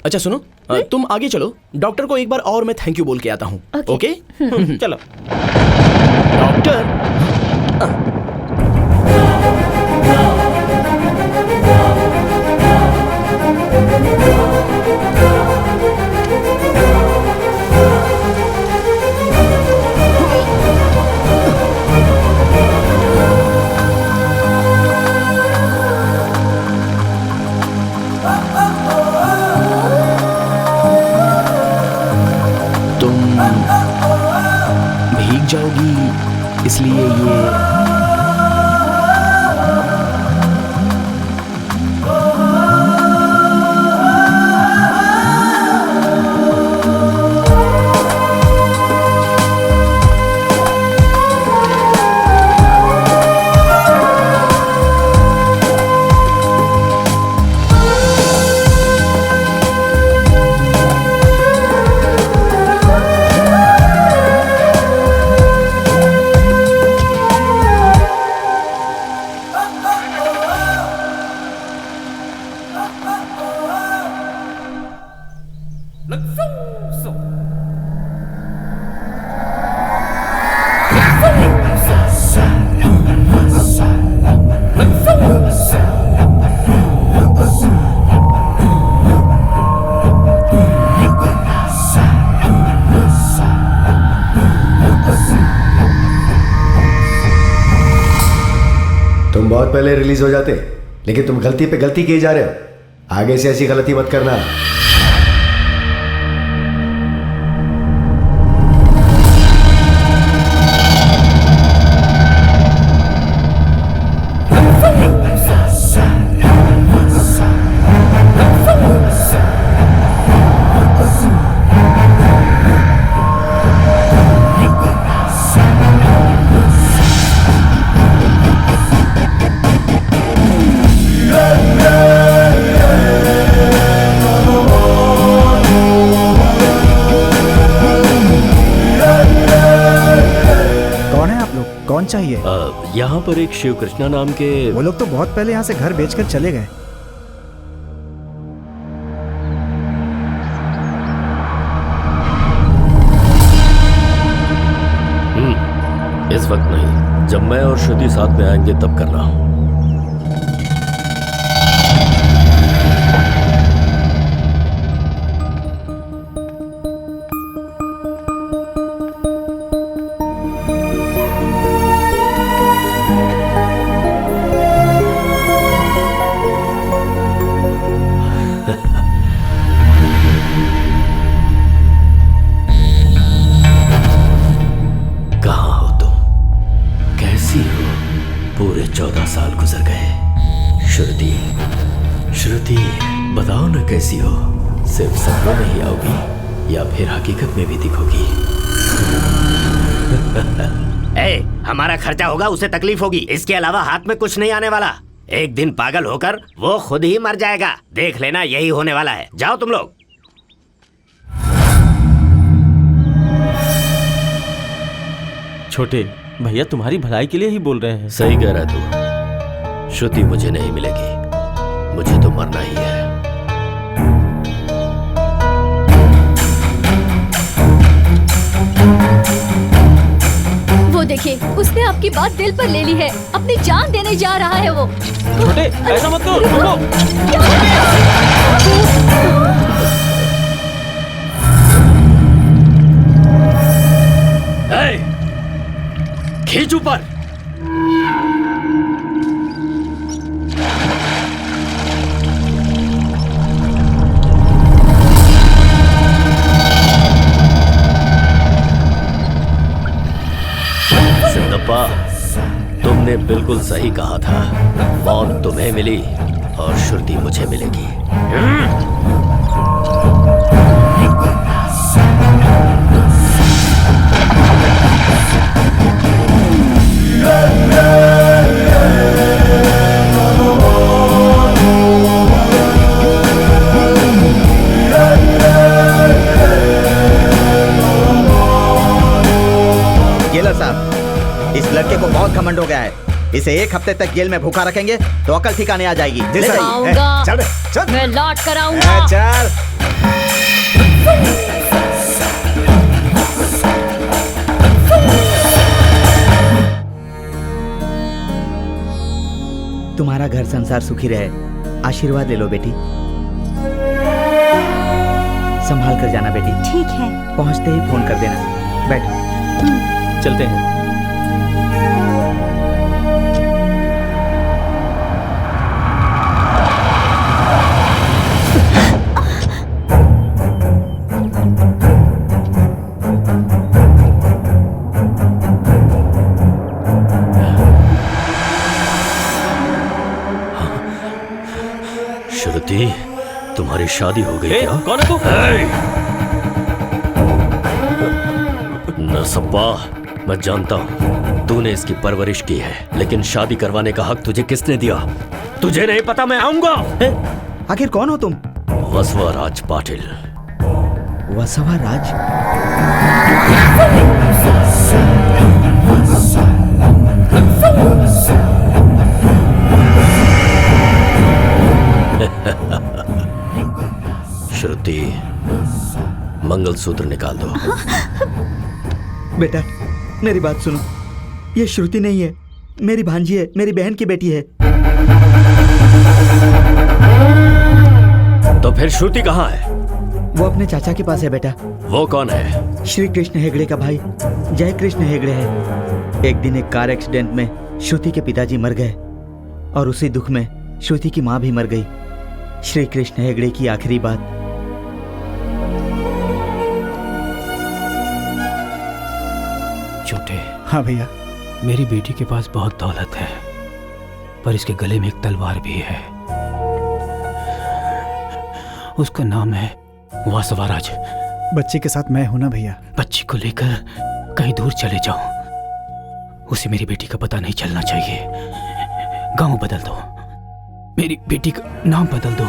Speaker 4: अच्छा सुनो, तुम आगे चलो, डॉक्टर को एक बार और मैं थैंक यू बोल के आता हूँ। ओके?
Speaker 12: चलो।
Speaker 4: डॉक्टर, तुम भीग जाओगी, इसलिए ये
Speaker 6: पहले रिलीज हो जाते, लेकिन तुम गलती पे गलती किए जा रहे हो। आगे से ऐसी गलती मत करना।
Speaker 2: कौन चाहिए?
Speaker 9: यहाँ पर एक शिव कृष्णा नाम के।
Speaker 2: वो लोग तो बहुत पहले यहाँ से घर बेचकर चले गए।
Speaker 9: इस वक्त नहीं, जब मैं और श्रुति साथ में आएंगे तब करना। पूरे 14 साल गुजर गए। श्रुति बताओ ना कैसी हो? सिर्फ सपनों में ही आओगी या फिर हकीकत में भी दिखोगी?
Speaker 11: हमारा खर्चा होगा, उसे तकलीफ होगी। इसके अलावा हाथ में कुछ नहीं आने वाला। एक दिन पागल होकर वो खुद ही मर जाएगा। देख लेना, यही होने वाला है। जाओ तुम लोग।
Speaker 12: छोटे भैया तुम्हारी भलाई के लिए ही बोल रहे हैं।
Speaker 9: सही कह रहा है तू। श्रुति मुझे नहीं मिलेगी, मुझे तो मरना ही है।
Speaker 10: वो देखिए, उसने आपकी बात दिल पर ले ली है। अपनी जान देने जा रहा है वो।
Speaker 12: छोटे ऐसा मत करो, रुको।
Speaker 9: खींच ऊपर। सिद्धप्पा, तुमने बिल्कुल सही कहा था। मौत तुम्हें मिली और श्रुति मुझे मिलेगी।
Speaker 1: साहब, इस लड़के को बहुत घमंड हो गया है। इसे 1 हफ्ते तक जेल में भूखा रखेंगे तो अकल ठिकाने आ जाएगी।
Speaker 10: चल, चल। मैं लौट कर आऊंगा।
Speaker 1: चल। तुम्हारा घर संसार सुखी रहे, आशीर्वाद ले लो बेटी। संभाल कर जाना बेटी।
Speaker 8: ठीक है।
Speaker 1: पहुंचते ही फोन कर देना। बैठो।
Speaker 12: चलते हैं।
Speaker 9: श्रुति, तुम्हारी शादी हो गई क्या?
Speaker 12: कौन है तू?
Speaker 9: नरसप्पा, मैं जानता हूँ तूने इसकी परवरिश की है, लेकिन शादी करवाने का हक तुझे किसने दिया? तुझे नहीं पता मैं आऊंगा?
Speaker 1: आखिर कौन हो तुम?
Speaker 9: वसवाराज पाटिल।
Speaker 1: वसवाराज?
Speaker 9: श्रुति, मंगलसूत्र निकाल दो।
Speaker 1: बेटा, मेरी बात सुनो। ये श्रुति नहीं है, मेरी भांजी है, मेरी बहन की बेटी है।
Speaker 9: तो फिर श्रुति कहाँ है?
Speaker 1: वो अपने चाचा के पास है बेटा।
Speaker 9: वो कौन है?
Speaker 1: श्री कृष्ण हेगड़े का भाई जय कृष्ण हेगड़े है। एक दिन एक कार एक्सीडेंट में श्रुति के पिताजी मर गए और उसी दुख में श्रुति की माँ भी मर गई। श्री कृष्ण हेगड़े की आखिरी बात।
Speaker 7: छोटे।
Speaker 2: हाँ भैया।
Speaker 7: मेरी बेटी के पास बहुत दौलत है, पर इसके गले में एक तलवार भी है। उसका नाम है वासवाराज।
Speaker 2: बच्चे के साथ मैं हूं ना भैया।
Speaker 7: बच्ची को लेकर कहीं दूर चले जाओ, उसे मेरी बेटी का पता नहीं चलना चाहिए। गांव बदल दो, मेरी बेटी का नाम बदल दो,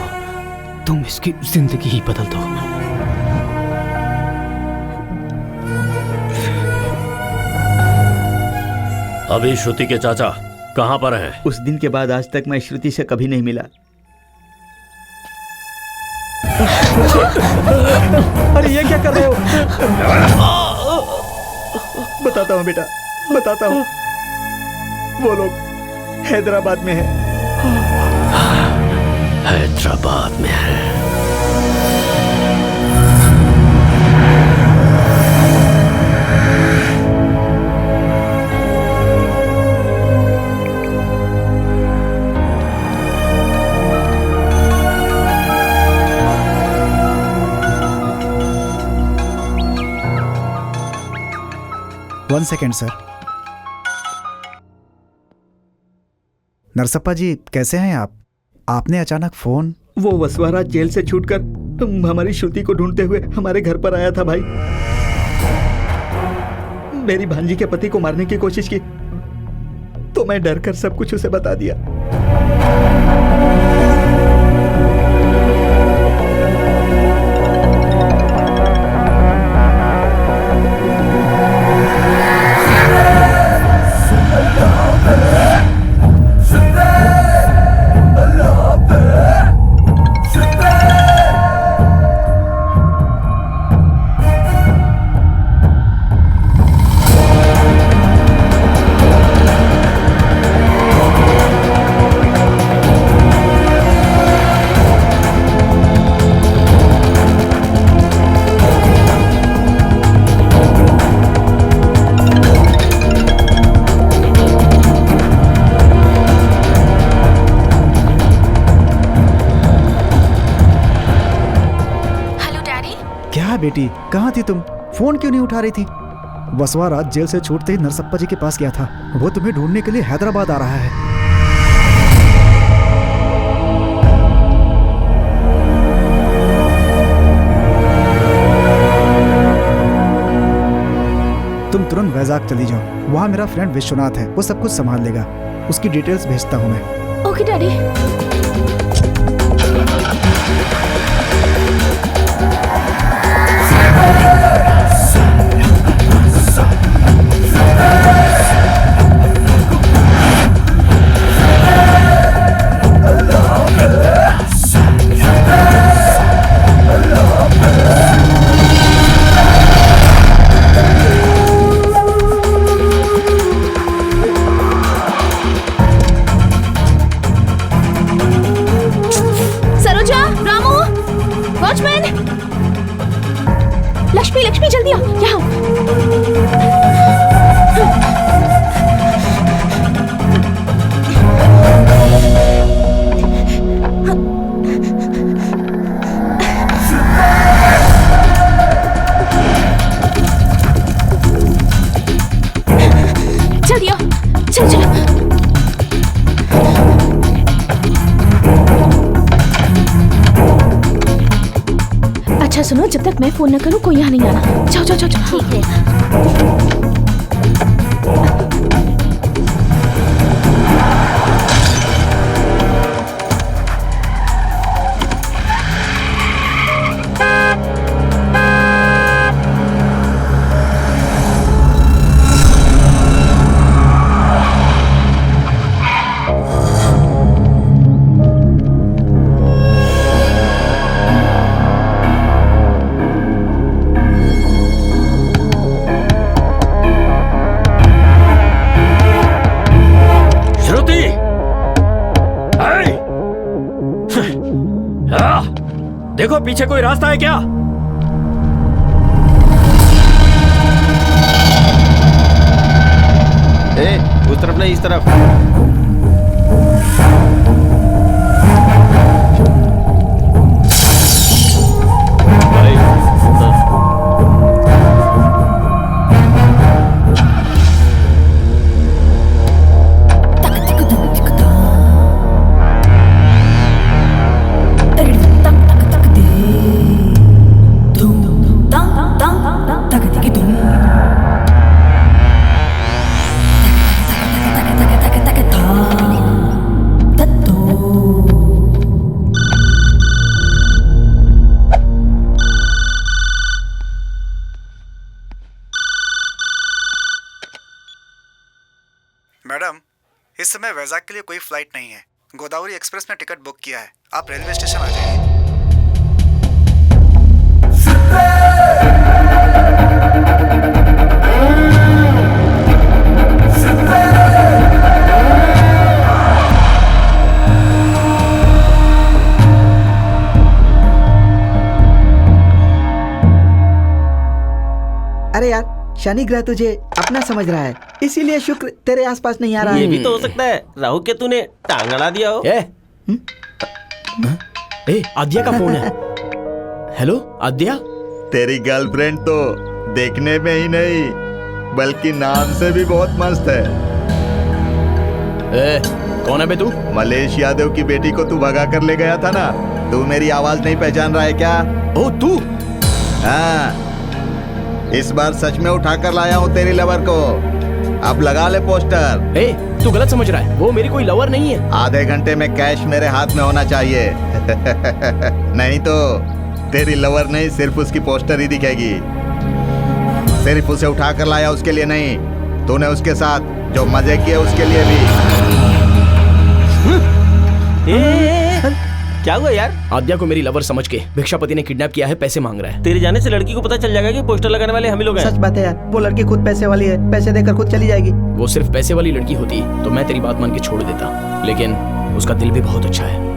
Speaker 7: तुम इसकी जिंदगी ही बदल दो।
Speaker 9: अभी श्रुति के चाचा कहां पर हैं?
Speaker 1: उस दिन के बाद आज तक मैं श्रुति से कभी नहीं मिला।
Speaker 2: अरे ये क्या कर रहे हो?
Speaker 1: बताता हूँ बेटा, बताता हूँ। वो लोग हैदराबाद में है।
Speaker 9: हैदराबाद में है।
Speaker 2: One second sir. Narasappa ji कैसे हैं आप? आपने अचानक फोन?
Speaker 3: वो वसवाराज जेल से छूटकर हमारी श्रुति को ढूंढते हुए हमारे घर पर आया था भाई। मेरी भांजी के पति को मारने की कोशिश की तो मैं डर कर सब कुछ उसे बता दिया।
Speaker 2: बेटी कहाँ थी तुम? फोन क्यों नहीं उठा रही थी? वसवाराज जेल से छूटते ही नरसप्पा जी के पास गया था। वो तुम्हें ढूंढने के लिए हैदराबाद आ रहा है। तुम तुरंत वैजाग चली जाओ, वहाँ मेरा फ्रेंड विश्वनाथ है, वो सब कुछ संभाल लेगा। उसकी डिटेल्स भेजता हूँ मैं।
Speaker 5: Okay daddy. लक्ष्मी जल्दी आओ यहाँ। जल्दी आओ, चलो चलो। अच्छा सुनो, जब तक मैं फोन न करूं कोई यहाँ नहीं आना। जाओ जाओ जाओ। ठीक है।
Speaker 9: देखो पीछे कोई रास्ता है क्या?
Speaker 12: उस तरफ नहीं, इस तरफ।
Speaker 2: वैजाग के लिए कोई फ्लाइट नहीं है। गोदावरी एक्सप्रेस ने टिकट बुक किया है, आप रेलवे स्टेशन आ जाइए।
Speaker 3: अरे यार, शनि ग्रह तुझे अपना समझ रहा है, इसीलिए शुक्र तेरे आसपास नहीं आ रहा है।
Speaker 12: ये भी तो हो सकता है राहु केतु ने टांग अड़ा दिया हो।
Speaker 4: आद्या का फोन है। हेलो आद्या।
Speaker 1: तेरी गर्लफ्रेंड तो देखने में ही नहीं बल्कि नाम से भी बहुत मस्त है।
Speaker 4: कौन है बे तू?
Speaker 1: मलेश यादव की बेटी को तू भगा कर ले गया था ना, तू मेरी आवाज नहीं पहचान रहा है क्या?
Speaker 4: ओ तू?
Speaker 1: हाँ, इस बार सच में उठा कर लाया हूँ तेरी लवर को। अब लगा ले पोस्टर।
Speaker 4: तू गलत समझ रहा है, वो मेरी कोई लवर नहीं है।
Speaker 1: आधे घंटे में कैश मेरे हाथ में होना चाहिए नहीं तो तेरी लवर नहीं, सिर्फ उसकी पोस्टर ही दिखेगी। सिर्फ उसे उठा कर लाया उसके लिए नहीं, तूने उसके साथ जो मजे किए उसके लिए भी।
Speaker 12: क्या हुआ यार?
Speaker 4: आद्या को मेरी लवर समझ के भिक्षापति ने किडनैप किया है, पैसे मांग रहा है।
Speaker 12: तेरे जाने से लड़की को पता चल जाएगा कि पोस्टर लगाने वाले हम ही लोग हैं।
Speaker 3: सच बात है यार, वो लड़की खुद पैसे वाली है, पैसे देकर खुद चली जाएगी।
Speaker 4: वो सिर्फ पैसे वाली लड़की होती तो मैं तेरी बात मान के छोड़ देता, लेकिन उसका दिल भी बहुत अच्छा है।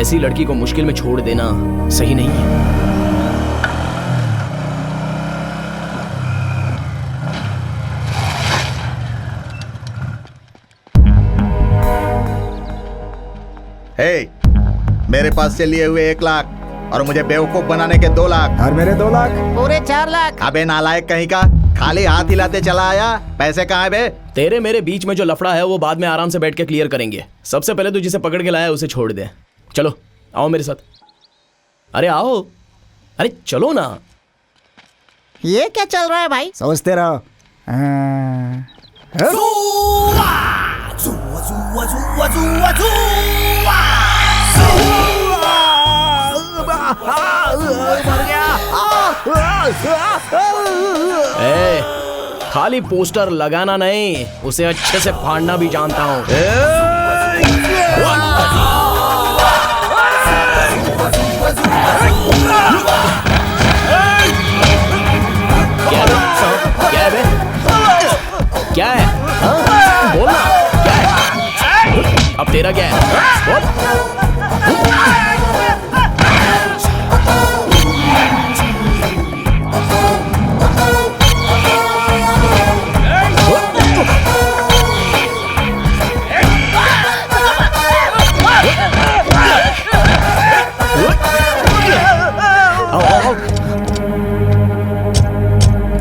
Speaker 4: ऐसी लड़की को मुश्किल में छोड़ देना सही नहीं है।
Speaker 1: मेरे पास से लिए हुए 1 लाख और मुझे बेवकूफ बनाने के 2 लाख
Speaker 2: और मेरे 2 लाख
Speaker 8: पूरे 4 लाख।
Speaker 1: अबे नालायक कहीं का, खाली हाथ हिलाते चला आया। पैसे कहाँ है बे?
Speaker 4: तेरे मेरे बीच में जो लफड़ा है वो बाद में आराम से बैठ के क्लियर करेंगे। सबसे पहले तू जिसे पकड़ के लाया उसे छोड़ दे। चलो आओ मेरे साथ। अरे आओ, अरे चलो ना।
Speaker 8: ये क्या चल रहा है भाई?
Speaker 2: सोचते रहो।
Speaker 4: खाली पोस्टर लगाना नहीं, उसे अच्छे से फाड़ना भी जानता हूँ। क्या है? क्या है? बोल ना, क्या है? अब तेरा क्या है? बोल।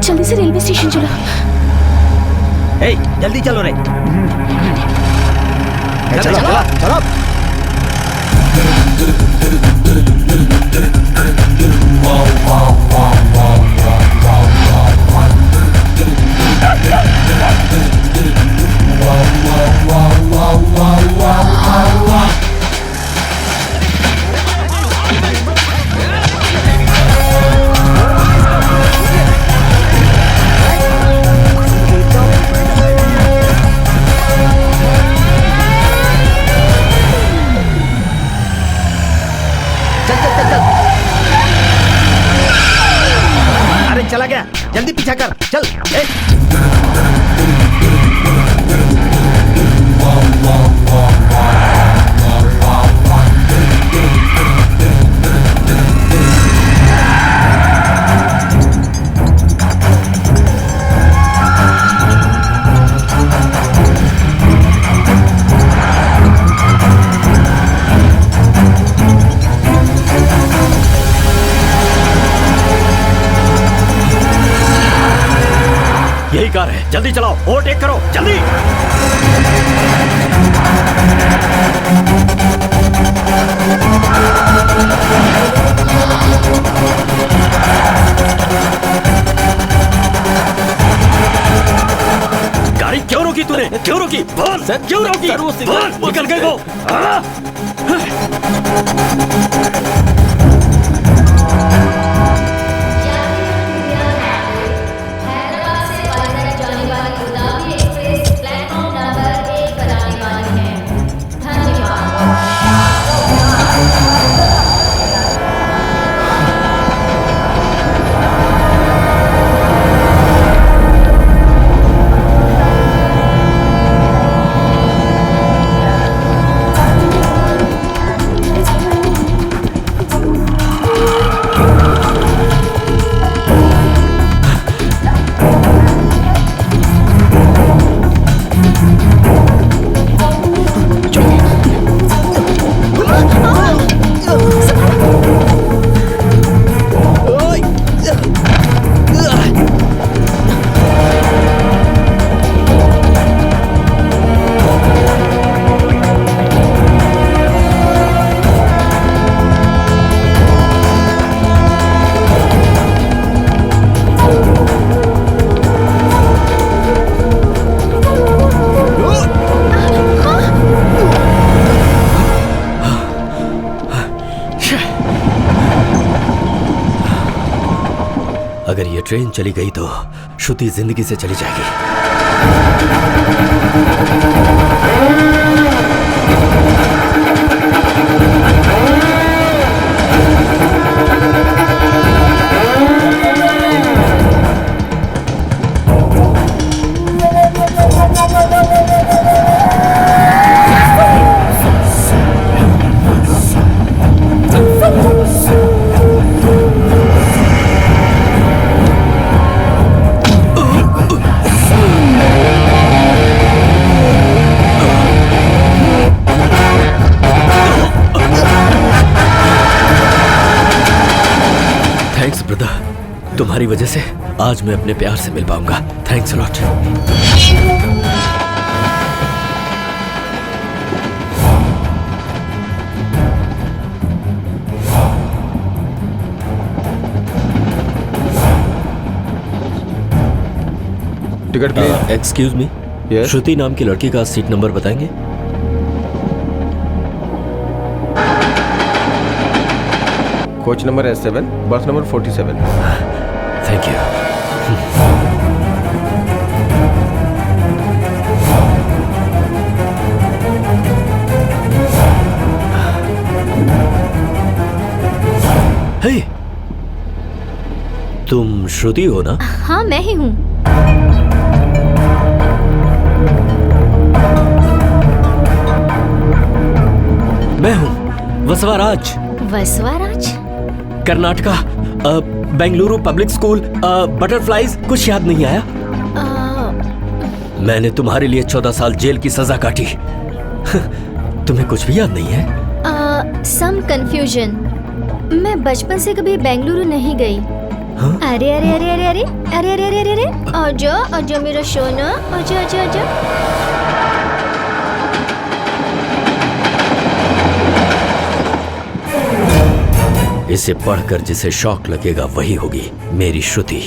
Speaker 5: जल्दी से रेलवे स्टेशन चलो।
Speaker 11: जल्दी चलो रे।
Speaker 2: चलो चलो चलो।
Speaker 1: चला गया, जल्दी पीछा कर, चल।
Speaker 9: यही कार है, जल्दी चलाओ, ओवरटेक करो, जल्दी। गाड़ी क्यों रोकी तूने? क्यों रोकी? बोल सर, क्यों रोकी? बोल, निकल गए वो। अगर ये ट्रेन चली गई तो श्रुति जिंदगी से चली जाएगी। थैंक्स ब्रदर, तुम्हारी वजह से आज मैं अपने प्यार से मिल पाऊंगा। Thanks a lot.
Speaker 12: Ticket please.
Speaker 9: Excuse me, Shruti नाम की लड़की का सीट नंबर बताएंगे?
Speaker 12: Coach number S7, bus number 47।
Speaker 9: Thank you. हे, तुम श्रुति हो ना?
Speaker 10: हाँ मैं ही हूँ।
Speaker 9: मैं हूँ Vasavaraj.
Speaker 10: Vasavaraj?
Speaker 9: Karnataka, Bengaluru public school, butterflies. कुछ याद नहीं आया? मैंने तुम्हारे लिए 14 साल जेल की सजा काटी। तुम्हें कुछ भी याद नहीं है?
Speaker 10: Some confusion. मैं बचपन से कभी बेंगलुरु नहीं गई।
Speaker 9: हाँ?
Speaker 10: अरे अरे अरे अरे अरे अरे अरे अरे अरे आजा आजा मेरा सोना, आजा आजा आजा।
Speaker 9: इसे पढ़कर जिसे शॉक लगेगा वही होगी मेरी श्रुति।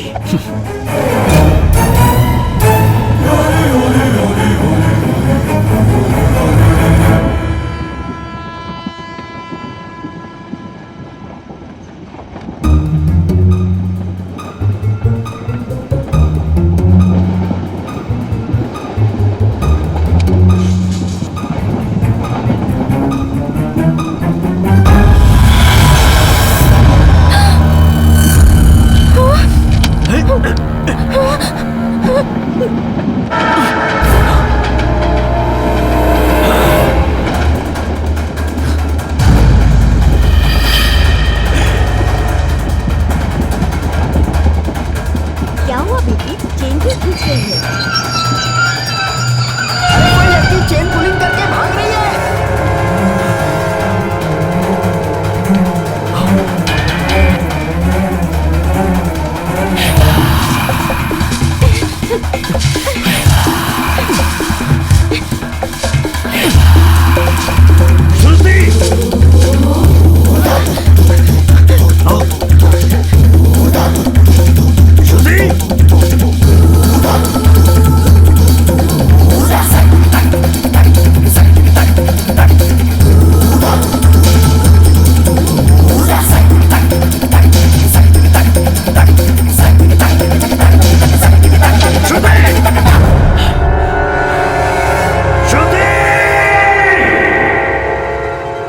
Speaker 8: क्या हुआ बेटी? चेन क्यों खींच रही है?
Speaker 3: कोई लड़की चेन पुलिंग करके भाग रही है।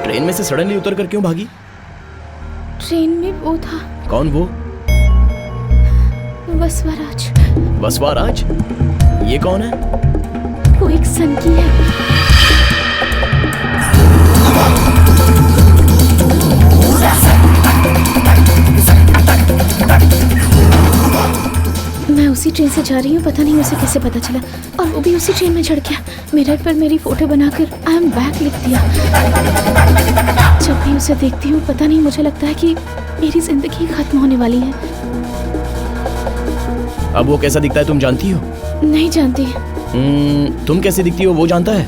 Speaker 4: ट्रेन में से सडनली उतर कर क्यों भागी?
Speaker 5: ट्रेन में वो था,
Speaker 4: कौन वो?
Speaker 5: वसवाराज।
Speaker 4: वसवाराज? ये कौन है?
Speaker 5: वो एक सनकी है। मैं उसी ट्रेन से जा रही हूँ, पता नहीं उसे कैसे पता चला, और वो भी उसी ट्रेन में चढ़ गया। मिरर पर मेरी फोटो बनाकर आई एम बैक लिख दिया। जब भी उसे देखती हूँ पता नहीं मुझे लगता है कि मेरी जिंदगी खत्म होने वाली है।
Speaker 4: अब वो कैसा दिखता है तुम जानती हो?
Speaker 5: नहीं जानती।
Speaker 4: तुम कैसे दिखती हो वो जानता है?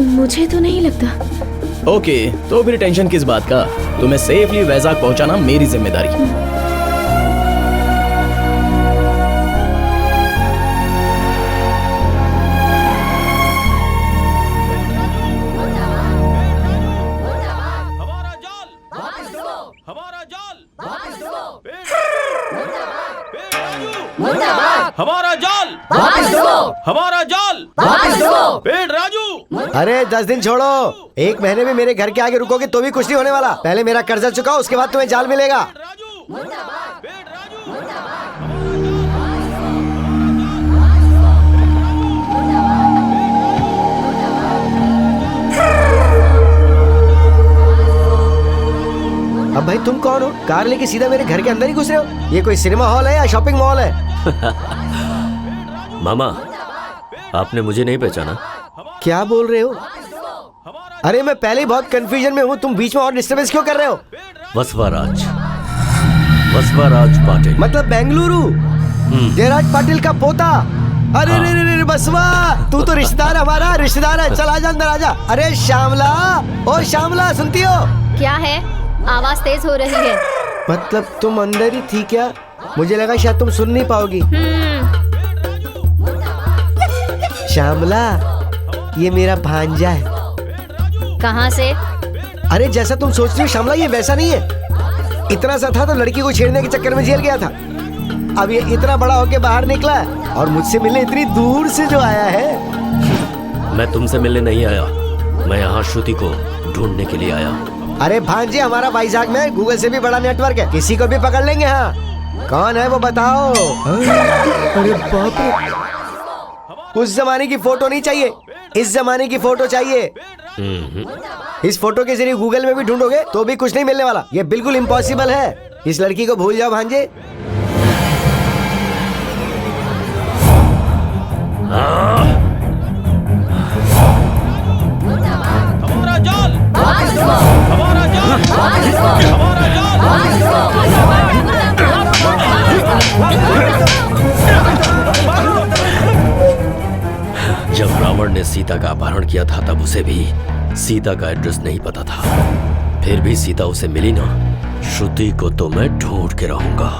Speaker 5: मुझे तो नहीं लगता।
Speaker 4: ओके, तो फिर टेंशन किस बात का? तुम्हें सेफली वैजाग पहुंचाना मेरी जिम्मेदारी।
Speaker 12: हमारा जाल वापस दो। हमारा जाल
Speaker 8: वापस दो।
Speaker 12: हमारा जाल
Speaker 8: वापस दो।
Speaker 12: पेड़ राजू।
Speaker 6: अरे 10 दिन छोड़ो, 1 महीने में मेरे घर के आगे रुकोगे तो भी कुछ नहीं होने वाला। पहले मेरा कर्जा चुकाओ, उसके बाद तुम्हें जाल मिलेगा। अब भाई तुम कौन हो? कार लेके सीधा मेरे घर के अंदर ही घुस रहे हो? ये कोई सिनेमा हॉल है या शॉपिंग मॉल है?
Speaker 9: मामा, आपने मुझे नहीं पहचाना?
Speaker 6: क्या बोल रहे हो? अरे मैं पहले ही बहुत कंफ्यूजन में हूँ, तुम बीच में और डिस्टर्बेंस क्यों कर रहे हो?
Speaker 9: वसवाराज पाटिल।
Speaker 6: मतलब बेंगलुरु? जयराज पाटिल का पोता? अरे रे रे रे बसवा, तू तो रिश्तेदार, हमारा रिश्तेदार है। चल आजा अंदर आजा। अरे श्यामला, ओ श्यामला सुनती हो?
Speaker 10: क्या है? आवाज तेज हो रही है।
Speaker 6: मतलब तुम अंदर ही थी क्या? मुझे लगा शायद तुम सुन नहीं पाओगी। श्यामला, ये मेरा भांजा है।
Speaker 10: कहाँ से?
Speaker 6: अरे जैसा तुम सोच रही हो श्यामला, ये वैसा नहीं है। इतना सा था तो लड़की को छेड़ने के चक्कर में जेल गया था। अब ये इतना बड़ा होके बाहर निकला है और मुझसे मिलने इतनी दूर से जो आया है।
Speaker 9: मैं तुमसे मिलने नहीं आया, मैं यहाँ श्रुति को ढूंढने के लिए आया।
Speaker 6: अरे भांजे, हमारा वाइजैक में गूगल से भी बड़ा नेटवर्क है, किसी को भी पकड़ लेंगे। हाँ, कौन है वो बताओ? अरे बाप रे, उस जमाने की फोटो नहीं चाहिए, इस जमाने की फोटो चाहिए। इस फोटो के जरिए गूगल में भी ढूंढोगे तो भी कुछ नहीं मिलने वाला। ये बिल्कुल इम्पॉसिबल है। इस लड़की को भूल जाओ भांजे।
Speaker 12: हमारा जाल, हमारा जाल, हमारा
Speaker 9: जब रावण ने सीता का अपहरण किया था तब उसे भी सीता का एड्रेस नहीं पता था। फिर भी सीता उसे मिली ना। श्रुति को तो मैं ढूंढ के रहूंगा।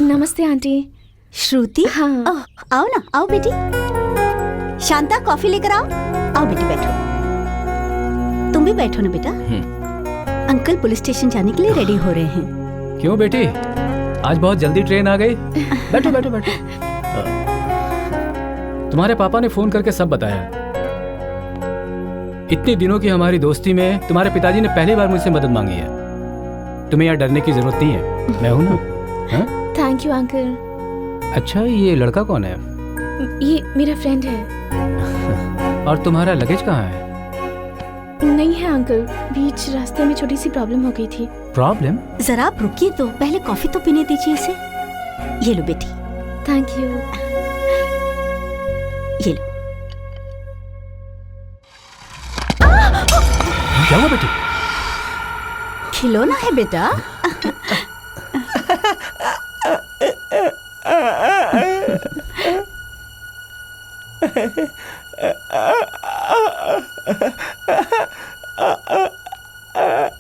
Speaker 5: नमस्ते आंटी।
Speaker 8: श्रुति?
Speaker 5: हाँ।
Speaker 8: आओ ना, आओ बेटी। शांता, कॉफी लेकर आओ। आओ बेटी, बैठो। तुम भी बैठो ना बेटा। अंकल पुलिस स्टेशन जाने के लिए रेडी हो रहे हैं।
Speaker 7: क्यों बेटी, आज बहुत जल्दी ट्रेन आ गई? बैठो बैठो बैठो। तुम्हारे पापा ने फोन करके सब बताया। इतने दिनों की हमारी दोस्ती में तुम्हारे पिताजी ने पहली बार मुझसे मदद मांगी है। तुम्हें यहाँ डरने की जरूरत नहीं है, मैं हूं ना।
Speaker 5: Thank you uncle.
Speaker 7: अच्छा, ये लड़का कौन है?
Speaker 5: ये मेरा फ्रेंड है।
Speaker 7: और तुम्हारा लगेज कहाँ है?
Speaker 5: नहीं है अंकल, बीच रास्ते में छोटी सी प्रॉब्लम हो गई थी।
Speaker 7: प्रॉब्लम?
Speaker 8: जरा आप रुकिए तो, पहले कॉफी तो पीने दीजिए इसे। ये लो बेटी।
Speaker 5: Thank you.
Speaker 8: ये लो।
Speaker 7: क्या हुआ बेटी?
Speaker 8: खिलौना है बेटा।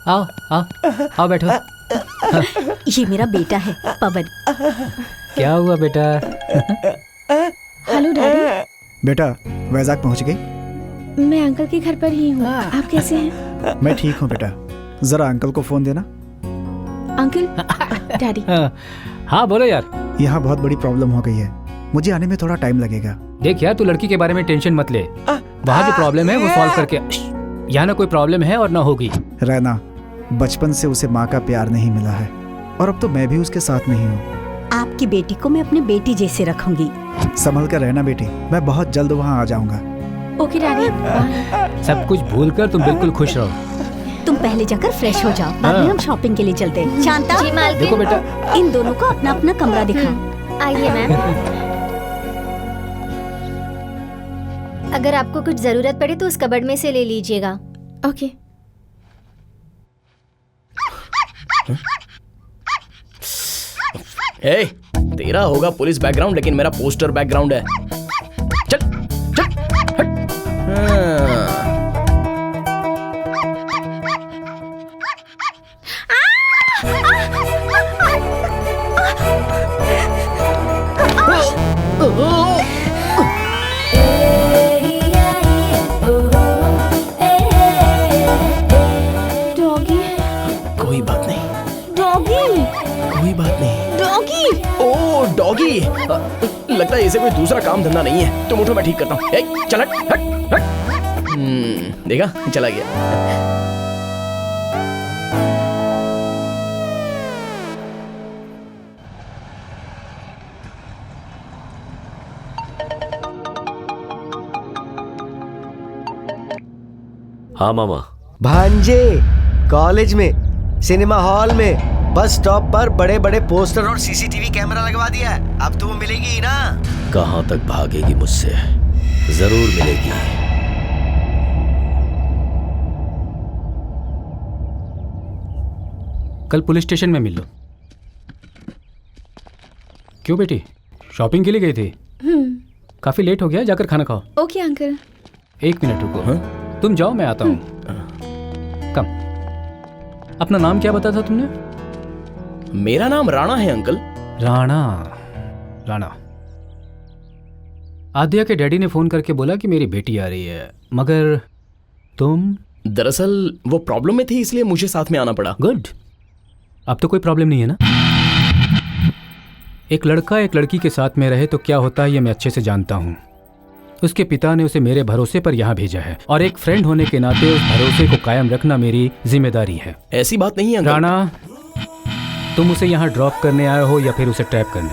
Speaker 7: आओ आओ आओ बैठो।
Speaker 8: ये मेरा बेटा है पवन।
Speaker 7: क्या हुआ बेटा?
Speaker 5: Hello daddy.
Speaker 2: बेटा वैजाग पहुंच गई?
Speaker 5: मैं अंकल के घर पर ही हूँ। आप कैसे हैं?
Speaker 2: मैं ठीक हूँ बेटा। जरा अंकल को फोन देना।
Speaker 5: Uncle, daddy.
Speaker 7: हाँ बोलो यार।
Speaker 2: यहाँ बहुत बड़ी प्रॉब्लम हो गई है, मुझे आने में थोड़ा टाइम लगेगा।
Speaker 7: देख यार, तू लड़की के बारे में टेंशन मत ले। वहाँ जो प्रॉब्लम है वो सॉल्व करके। यहाँ ना कोई प्रॉब्लम है और ना होगी।
Speaker 2: रहना, बचपन से उसे माँ का प्यार नहीं मिला है और अब तो मैं भी उसके साथ नहीं हूँ।
Speaker 8: आपकी बेटी को मैं अपनी बेटी जैसे रखूंगी।
Speaker 2: संभल कर रहना बेटी, मैं बहुत जल्द वहाँ आ जाऊंगा।
Speaker 5: Okay daddy.
Speaker 7: सब कुछ भूल कर तुम बिल्कुल खुश रहो।
Speaker 8: तुम पहले जाकर फ्रेश हो जाओ, बाद में हम शॉपिंग के लिए चलते हैं। शांता,
Speaker 10: जी मालकिन।
Speaker 7: देखो बेटा,
Speaker 8: इन दोनों को अपना अपना कमरा दिखा।
Speaker 10: आइए मैम। अगर आपको कुछ जरूरत पड़े तो उस कबर्ड में से ले लीजिएगा।
Speaker 5: ओके।
Speaker 4: ए, तेरा होगा पुलिस बैकग्राउंड लेकिन मेरा पोस्टर बैकग्राउंड है। चल चल हट। लगता है इसे कोई दूसरा काम धंधा नहीं है। तुम उठो, मैं ठीक करता हूँ। चल हट हट हट। देखा, चला गया।
Speaker 9: हाँ मामा।
Speaker 6: भांजे, कॉलेज में, सिनेमा हॉल में, बस स्टॉप पर बड़े बड़े पोस्टर और सीसीटीवी कैमरा लगवा दिया है। अब तो वो मिलेगी ही ना।
Speaker 9: कहाँ तक भागेगी मुझसे? जरूर मिलेगी।
Speaker 7: कल पुलिस स्टेशन में मिल लो। क्यों बेटी, शॉपिंग के लिए गई थी? काफी लेट हो गया, जाकर खाना खाओ।
Speaker 5: Okay uncle.
Speaker 7: 1 मिनट रुको। हाँ? तुम जाओ, मैं आता हूँ। कम। अपना नाम क्या बताया था तुमने?
Speaker 4: मेरा नाम राणा है अंकल।
Speaker 7: राणा। राणा। आद्या के डैडी ने फोन करके बोला कि मेरी बेटी आ रही है, मगर तुम?
Speaker 4: दरअसल वो प्रॉब्लम में थी, इसलिए मुझे साथ में आना पड़ा।
Speaker 7: गुड। अब तो कोई प्रॉब्लम नहीं है ना? एक लड़का एक लड़की के साथ में रहे तो क्या होता है, ये मैं अच्छे से जानता हूँ। उसके पिता ने उसे मेरे भरोसे पर यहाँ भेजा है, और एक फ्रेंड होने के नाते उस भरोसे को कायम रखना मेरी जिम्मेदारी है।
Speaker 4: ऐसी बात नहीं है अंकल।
Speaker 7: राणा, तुम उसे यहाँ ड्रॉप करने आए हो या फिर उसे ट्रैप करने?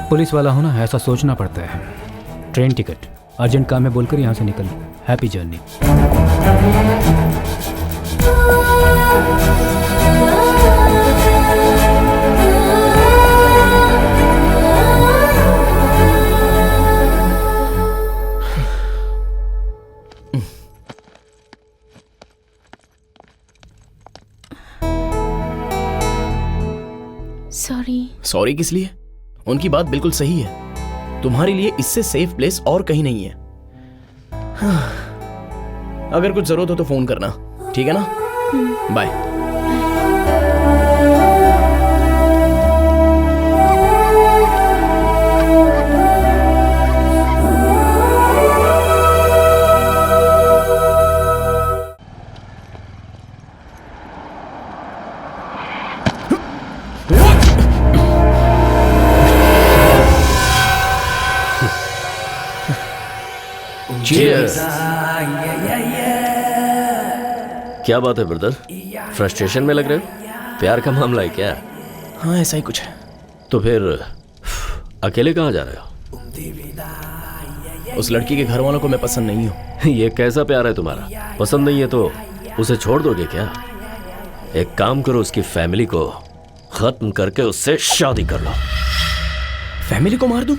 Speaker 7: पुलिस वाला हो ना, ऐसा सोचना पड़ता है। ट्रेन टिकट, अर्जेंट काम है बोलकर यहाँ से निकल। Happy journey.
Speaker 4: सॉरी किस लिए? उनकी बात बिल्कुल सही है। तुम्हारे लिए इससे सेफ प्लेस और कहीं नहीं है। अगर कुछ जरूरत हो तो फोन करना, ठीक है ना? बाय।
Speaker 9: क्या बात है ब्रदर, फ्रस्ट्रेशन में लग रहे हो? प्यार का मामला है क्या?
Speaker 4: हाँ, ऐसा ही कुछ है।
Speaker 9: तो फिर अकेले कहाँ जा रहे हो?
Speaker 4: उस लड़की के घर वालों को मैं पसंद नहीं हूँ।
Speaker 9: ये कैसा प्यार है तुम्हारा? पसंद नहीं है तो उसे छोड़ दोगे क्या? एक काम करो, उसकी फैमिली को खत्म करके उससे शादी कर लो।
Speaker 4: फैमिली को मार दूं?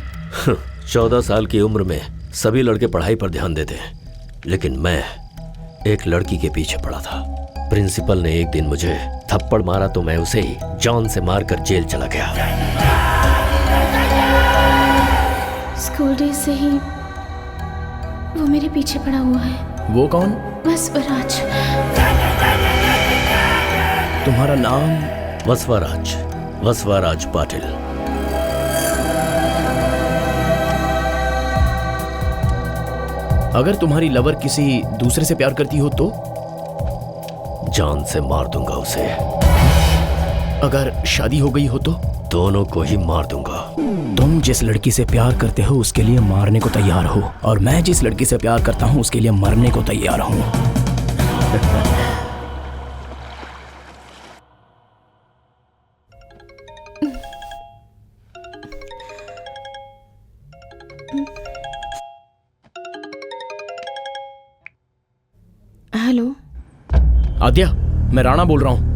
Speaker 9: 14 साल की उम्र में सभी लड़के पढ़ाई पर ध्यान देते हैं, लेकिन मैं एक लड़की के पीछे पड़ा था। प्रिंसिपल ने एक दिन मुझे थप्पड़ मारा तो मैं उसे ही जान से मारकर जेल चला गया।
Speaker 5: स्कूल डेज से ही वो मेरे पीछे पड़ा हुआ है।
Speaker 4: वो कौन?
Speaker 5: वसवराज।
Speaker 4: तुम्हारा नाम?
Speaker 9: वसवराज, वसवराज पाटिल।
Speaker 4: अगर तुम्हारी लवर किसी दूसरे से प्यार करती हो तो?
Speaker 9: जान से मार दूंगा उसे।
Speaker 4: अगर शादी हो गई हो तो?
Speaker 9: दोनों को ही मार दूंगा।
Speaker 4: तुम जिस लड़की से प्यार करते हो उसके लिए मारने को तैयार हो, और मैं जिस लड़की से प्यार करता हूं उसके लिए मरने को तैयार हूं।
Speaker 5: हेलो
Speaker 4: आद्या, मैं राणा बोल रहा हूँ।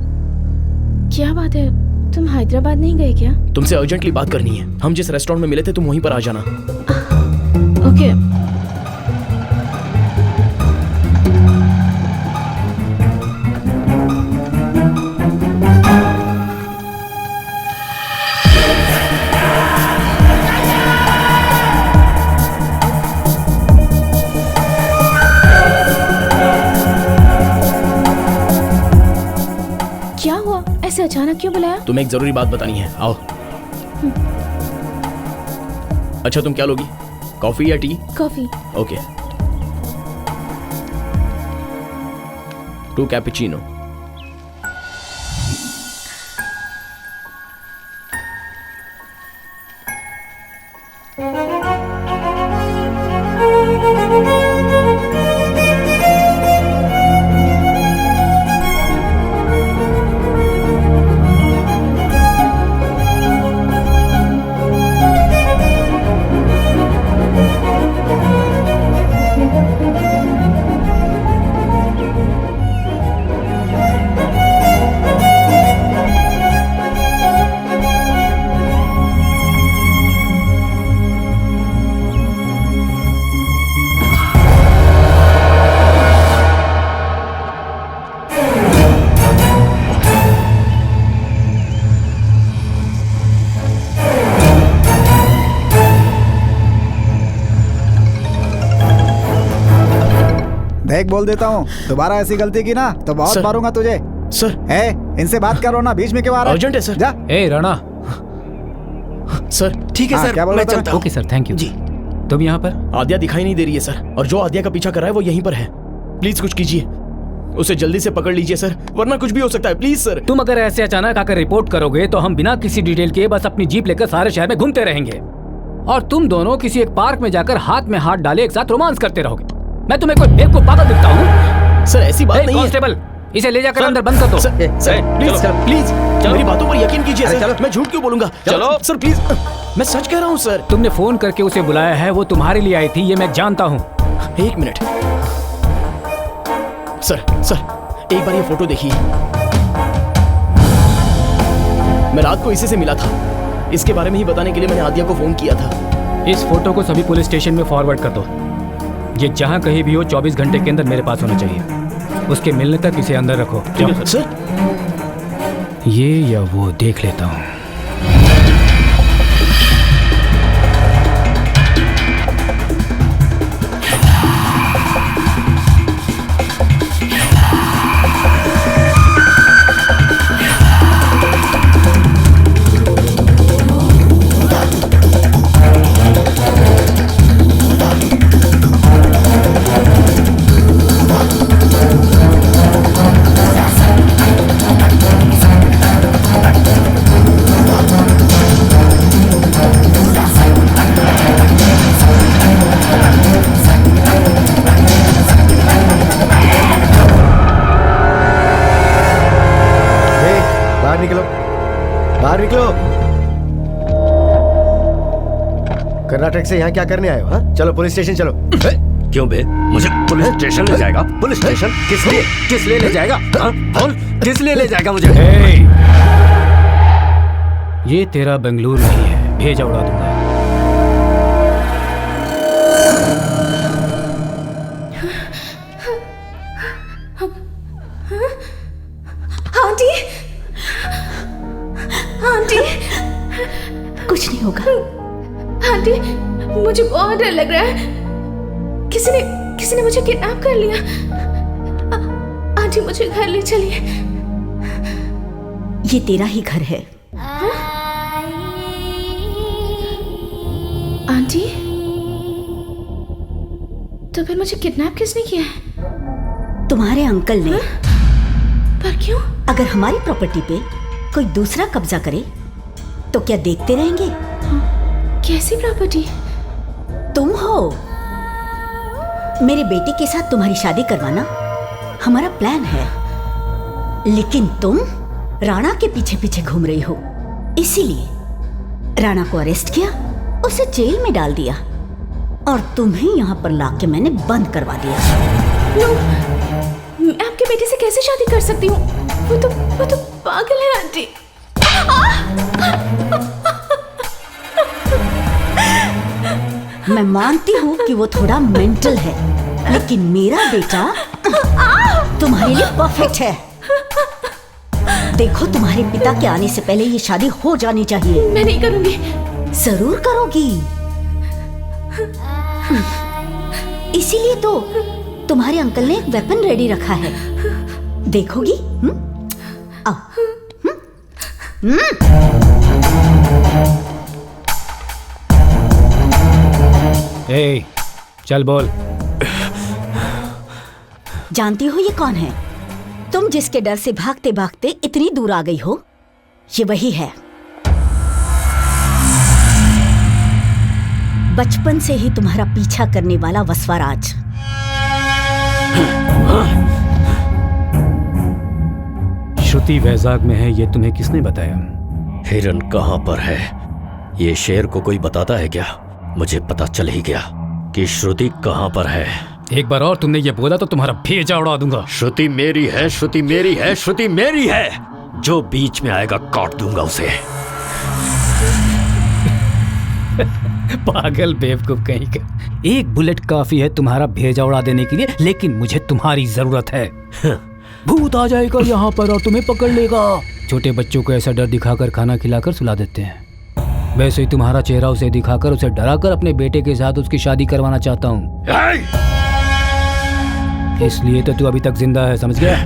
Speaker 5: क्या बात है, तुम हैदराबाद नहीं गए क्या?
Speaker 4: तुमसे अर्जेंटली बात करनी है। हम जिस रेस्टोरेंट में मिले थे तुम वहीं पर आ जाना।
Speaker 5: ओके। क्या हुआ, ऐसे अचानक क्यों बुलाया?
Speaker 4: तुम्हें एक जरूरी बात बतानी है, आओ। अच्छा, तुम क्या लोगी, कॉफी या टी?
Speaker 5: कॉफी।
Speaker 4: ओके। 2 कैपुचिनो।
Speaker 2: देख बोल देता हूँ, दोबारा ऐसी गलती की ना तो बहुत मारूंगा तुझे।
Speaker 4: सर
Speaker 2: इनसे बात करो ना, बीच में क्यों आ रहा है?
Speaker 4: अर्जेंट है सर।
Speaker 2: जा।
Speaker 7: राणा।
Speaker 4: सर ठीक है
Speaker 2: हाँ,
Speaker 4: सर,
Speaker 2: क्या बोल
Speaker 4: मैं
Speaker 2: रहा था?
Speaker 4: चलता हूँ।
Speaker 7: ओके सर, थैंक यू
Speaker 4: जी।
Speaker 7: तुम यहाँ पर?
Speaker 4: आद्या दिखाई नहीं दे रही है सर, और जो आद्या का पीछा कर रहा है वो यहीं पर है। प्लीज कुछ कीजिए, उसे जल्दी से पकड़ लीजिए सर, वरना कुछ भी हो सकता है। Please sir.
Speaker 7: तुम अगर ऐसे अचानक आकर रिपोर्ट करोगे तो हम बिना किसी डिटेल के बस अपनी जीप लेकर सारे शहर में घूमते रहेंगे, और तुम दोनों किसी एक पार्क में जाकर हाथ में हाथ डाले एक साथ रोमांस करते रहोगे। मैं तुम्हें कोई बेवकूफ पागल दिखता हूँ?
Speaker 4: सर ऐसी बात नहीं है।
Speaker 7: कांस्टेबल, इसे ले जाकर अंदर बंद कर दो।
Speaker 4: सर प्लीज मेरी बातों पर यकीन कीजिए सर, मैं झूठ क्यों बोलूंगा? चलो सर प्लीज, मैं सच कह रहा हूँ सर।
Speaker 7: तुमने फोन करके उसे बुलाया है, वो तुम्हारे लिए आई थी, ये मैं जानता हूँ।
Speaker 4: एक मिनट सर, एक बार ये फोटो देखिए। मैं रात को इसी से मिला था, इसके बारे में ही बताने के लिए मैंने आद्या को फोन किया था।
Speaker 7: इस फोटो को सभी पुलिस स्टेशन में फॉरवर्ड कर दो। ये जहाँ कहीं भी हो 24 घंटे के अंदर मेरे पास होना चाहिए। उसके मिलने तक इसे अंदर रखो।
Speaker 4: ठीक है सर।
Speaker 7: ये या वो देख लेता हूँ।
Speaker 6: बाहर निकलो। कर्नाटक से यहाँ क्या करने आए हो? हाँ? चलो पुलिस स्टेशन चलो।
Speaker 11: क्यों बे? मुझे पुलिस स्टेशन ले जाएगा? पुलिस स्टेशन किस लिए ले जाएगा? हाँ? बोल, किस लिए ले जाएगा मुझे?
Speaker 7: ये तेरा बेंगलुरु नहीं है, भेजा उड़ा दूंगा।
Speaker 5: आंटी, आंटी,
Speaker 8: कुछ नहीं होगा।
Speaker 5: आंटी, मुझे बहुत डर लग रहा है। किसी ने मुझे किडनैप कर लिया। आंटी मुझे घर ले चलिए।
Speaker 8: ये तेरा ही घर है।
Speaker 5: आंटी, तो फिर मुझे किडनैप किसने किया है?
Speaker 8: तुम्हारे अंकल ने।
Speaker 5: पर क्यों?
Speaker 8: अगर हमारी प्रॉपर्टी पे कोई दूसरा कब्जा करे तो क्या देखते रहेंगे?
Speaker 5: कैसी प्रॉपर्टी?
Speaker 8: तुम हो। मेरे बेटे के साथ तुम्हारी शादी करवाना हमारा प्लान है, लेकिन तुम राणा के पीछे पीछे घूम रही हो। इसीलिए राणा को अरेस्ट किया, उसे जेल में डाल दिया, और तुम्हें यहाँ पर लाके मैंने बंद करवा दिया।
Speaker 5: मैं आपके बेटे से कैसे शादी कर सकती हूँ? वो तो पागल है आंटी।
Speaker 8: मैं मानती हूँ कि वो थोड़ा मेंटल है, लेकिन मेरा बेटा तुम्हारे लिए परफेक्ट है। देखो, तुम्हारे पिता के आने से पहले ये शादी हो जानी चाहिए।
Speaker 5: मैं नहीं करूँगी।
Speaker 8: जरूर करोगी। इसीलिए तो तुम्हारे अंकल ने एक वेपन रेडी रखा है। देखोगी? आओ।
Speaker 7: ए, चल बोल।
Speaker 8: जानती हो ये कौन है? तुम जिसके डर से भागते भागते इतनी दूर आ गई हो, ये वही है। बचपन से ही तुम्हारा पीछा करने वाला वसवाराज।
Speaker 7: श्रुति वैजाग में है, ये तुम्हें किसने बताया?
Speaker 9: हिरन कहाँ पर है ये शेर को कोई बताता है क्या? मुझे पता चल ही गया कि श्रुति कहाँ पर है।
Speaker 7: एक बार और तुमने ये बोला तो तुम्हारा भेजा उड़ा दूंगा।
Speaker 9: श्रुति मेरी है, श्रुति मेरी है, श्रुति मेरी है। जो बीच में आएगा काट दूंगा उसे।
Speaker 7: पागल बेवकूफ कहीं का। एक बुलेट काफी है तुम्हारा भेजा उड़ा देने के लिए, लेकिन मुझे तुम्हारी जरूरत है। भूत आ जाएगा यहाँ पर और तुम्हें पकड़ लेगा। छोटे बच्चों को ऐसा डर दिखाकर खाना खिलाकर सुला देते हैं, वैसे ही तुम्हारा चेहरा उसे दिखाकर उसे डराकर अपने बेटे के साथ उसकी शादी करवाना चाहता हूँ। इसलिए तो तू अभी तक जिंदा है, समझ गया?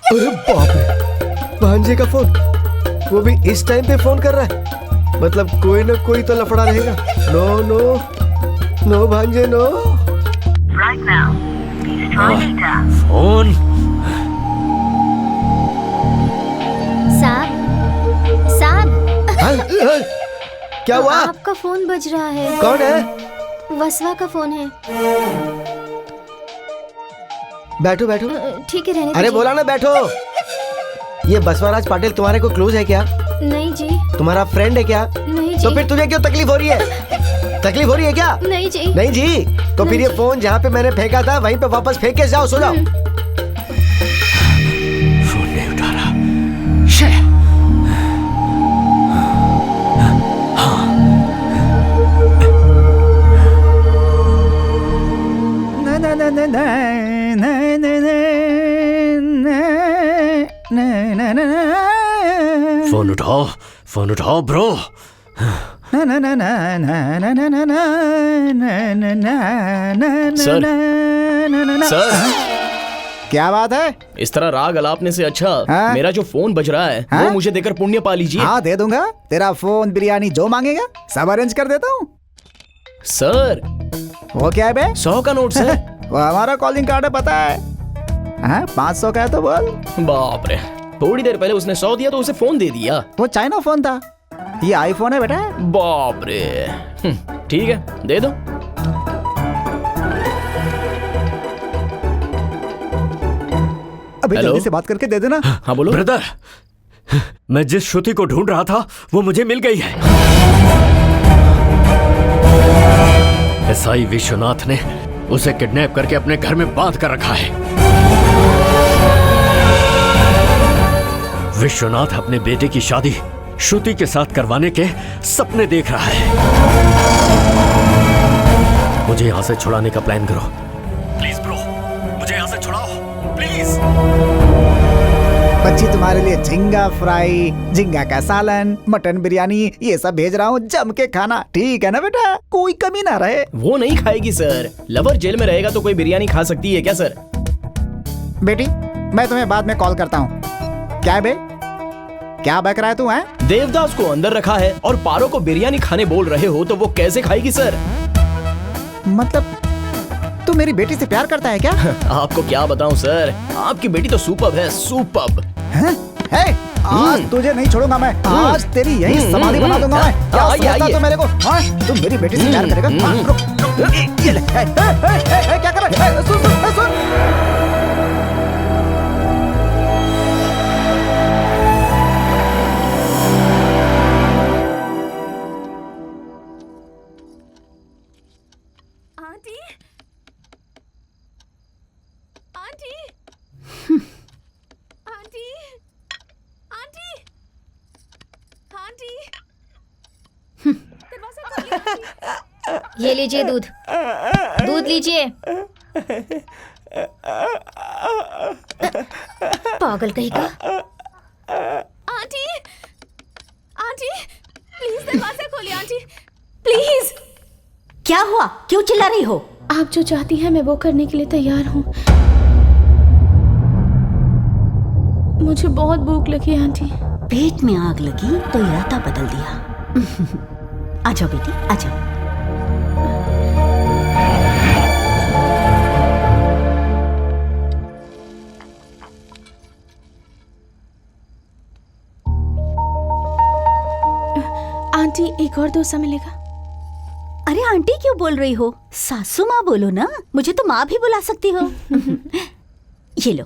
Speaker 6: अरे बाप रे, भांजे का फोन, वो भी इस टाइम पे फोन कर रहा है। मतलब कोई ना कोई तो लफड़ा रहेगा। नो नो नो भांजे नो।
Speaker 9: फोन।
Speaker 10: साहब साहब,
Speaker 6: क्या हुआ?
Speaker 10: आपका फोन बज रहा है।
Speaker 6: कौन है?
Speaker 10: वसवा का फोन है।
Speaker 6: बैठो बैठो।
Speaker 10: ठीक है, रहने
Speaker 6: अरे
Speaker 10: दीजिए।
Speaker 6: बोला ना बैठो। ये बसवराज पाटिल तुम्हारे को क्लोज है क्या?
Speaker 10: नहीं जी।
Speaker 6: तुम्हारा फ्रेंड है क्या?
Speaker 10: नहीं जी।
Speaker 6: तो फिर तुझे क्यों तकलीफ हो रही है? तकलीफ हो रही है क्या?
Speaker 10: नहीं जी।
Speaker 6: नहीं जी। तो फिर ये फोन जहाँ पे मैंने फेंका था वहीं पे वापस फेंक के जाओ, सो जाओ।
Speaker 9: फोन नहीं उठा रहा। शे। फोन उठाओ ब्रो।
Speaker 4: सर, सर,
Speaker 2: क्या बात है?
Speaker 4: इस तरह राग अलापने से अच्छा
Speaker 2: हाँ?
Speaker 4: मेरा जो फोन बज रहा है
Speaker 2: हाँ?
Speaker 4: वो मुझे देकर पुण्य पा लीजिए।
Speaker 2: हाँ दे दूंगा। तेरा फोन, बिरयानी जो मांगेगा सब अरेंज कर देता हूँ।
Speaker 4: सर,
Speaker 2: वो क्या है बे?
Speaker 4: 100 का नोट सर।
Speaker 2: वो हमारा कॉलिंग कार्ड है, पता है? हाँ 500 का है तो बोल।
Speaker 4: बाप रे, थोड़ी देर पहले उसने 100 दिया तो उसे फोन दे दिया।
Speaker 2: वो चाइना फोन था, ये आईफोन है बेटा।
Speaker 4: बाप रे। ठीक है, दे दो।
Speaker 2: अभी
Speaker 9: हेलो?
Speaker 2: जल्दी से बात करके दे देना।
Speaker 4: हाँ बोलो।
Speaker 9: ब्रदर, मैं जिस श्रुति को ढूंढ रहा था वो मुझे मिल गई है। एसआई विश्वनाथ ने उसे किडनैप करके अपने घर में बांध कर रखा है। विश्वनाथ अपने बेटे की शादी श्रुति के साथ करवाने के सपने देख रहा है। मुझे यहां से छुड़ाने का प्लान करो प्लीज ब्रो, मुझे यहां से छुड़ाओ प्लीज।
Speaker 2: बच्ची तुम्हारे लिए झींगा फ्राई, झींगा का सालन, मटन बिरयानी ये सब भेज रहा हूँ, जम के खाना, ठीक है ना बेटा? कोई कमी ना रहे।
Speaker 4: वो नहीं खाएगी सर। लवर जेल में रहेगा तो कोई बिरयानी खा सकती है क्या सर?
Speaker 2: बेटी मैं तुम्हें बाद में कॉल करता हूँ। क्या है बे, क्या बक रहा है तू? है
Speaker 4: देवदास को अंदर रखा है और पारो को बिरयानी खाने बोल रहे हो तो वो कैसे खाएगी सर?
Speaker 2: मतलब तू मेरी बेटी से प्यार करता है क्या?
Speaker 4: आपको क्या बताऊं सर, आपकी बेटी तो सुपर्ब है, सुपर्ब।
Speaker 2: आज तुझे नहीं छोड़ूंगा मैं, आज तेरी यही समाधि बना दूंगा मैं। क्या समझता तू मेरे को? तू मेरी बेटी से प्यार करेगा? ये ले, क्या कर रहा है? सुन।
Speaker 5: Aunty aunty aunty aunty aunty दरवाजा खोलिए आंटी।
Speaker 10: ये लीजिए दूध, दूध लीजिए। पागल कहीं का।
Speaker 5: आंटी आंटी प्लीज दरवाजा खोलिए आंटी प्लीज।
Speaker 8: क्या हुआ, क्यों चिल्ला रही हो?
Speaker 5: आप जो चाहती हैं मैं वो करने के लिए तैयार हूँ। मुझे बहुत भूख लगी है आंटी।
Speaker 8: पेट में आग लगी तो इरादा बदल दिया। आ जाओ बेटी, आ जाओ।
Speaker 5: आंटी एक और डोसा मिलेगा?
Speaker 8: अरे आंटी क्यों बोल रही हो? सासू माँ बोलो ना, मुझे तो माँ भी बुला सकती हो। ये लो,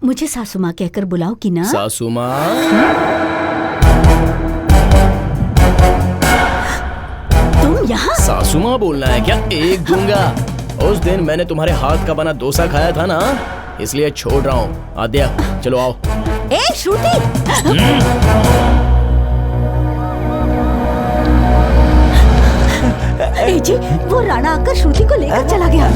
Speaker 8: मुझे सासू माँ कहकर बुलाओ कि ना।
Speaker 4: सासू माँ।
Speaker 8: तुम यहाँ?
Speaker 4: सासू माँ बोलना है क्या? एक दूंगा। उस दिन मैंने तुम्हारे हाथ का बना डोसा खाया था ना, इसलिए छोड़ रहा हूँ। आद्या चलो आओ।
Speaker 8: ए श्रुति, ए जी, वो राणा आकर श्रुति को लेकर चला गया।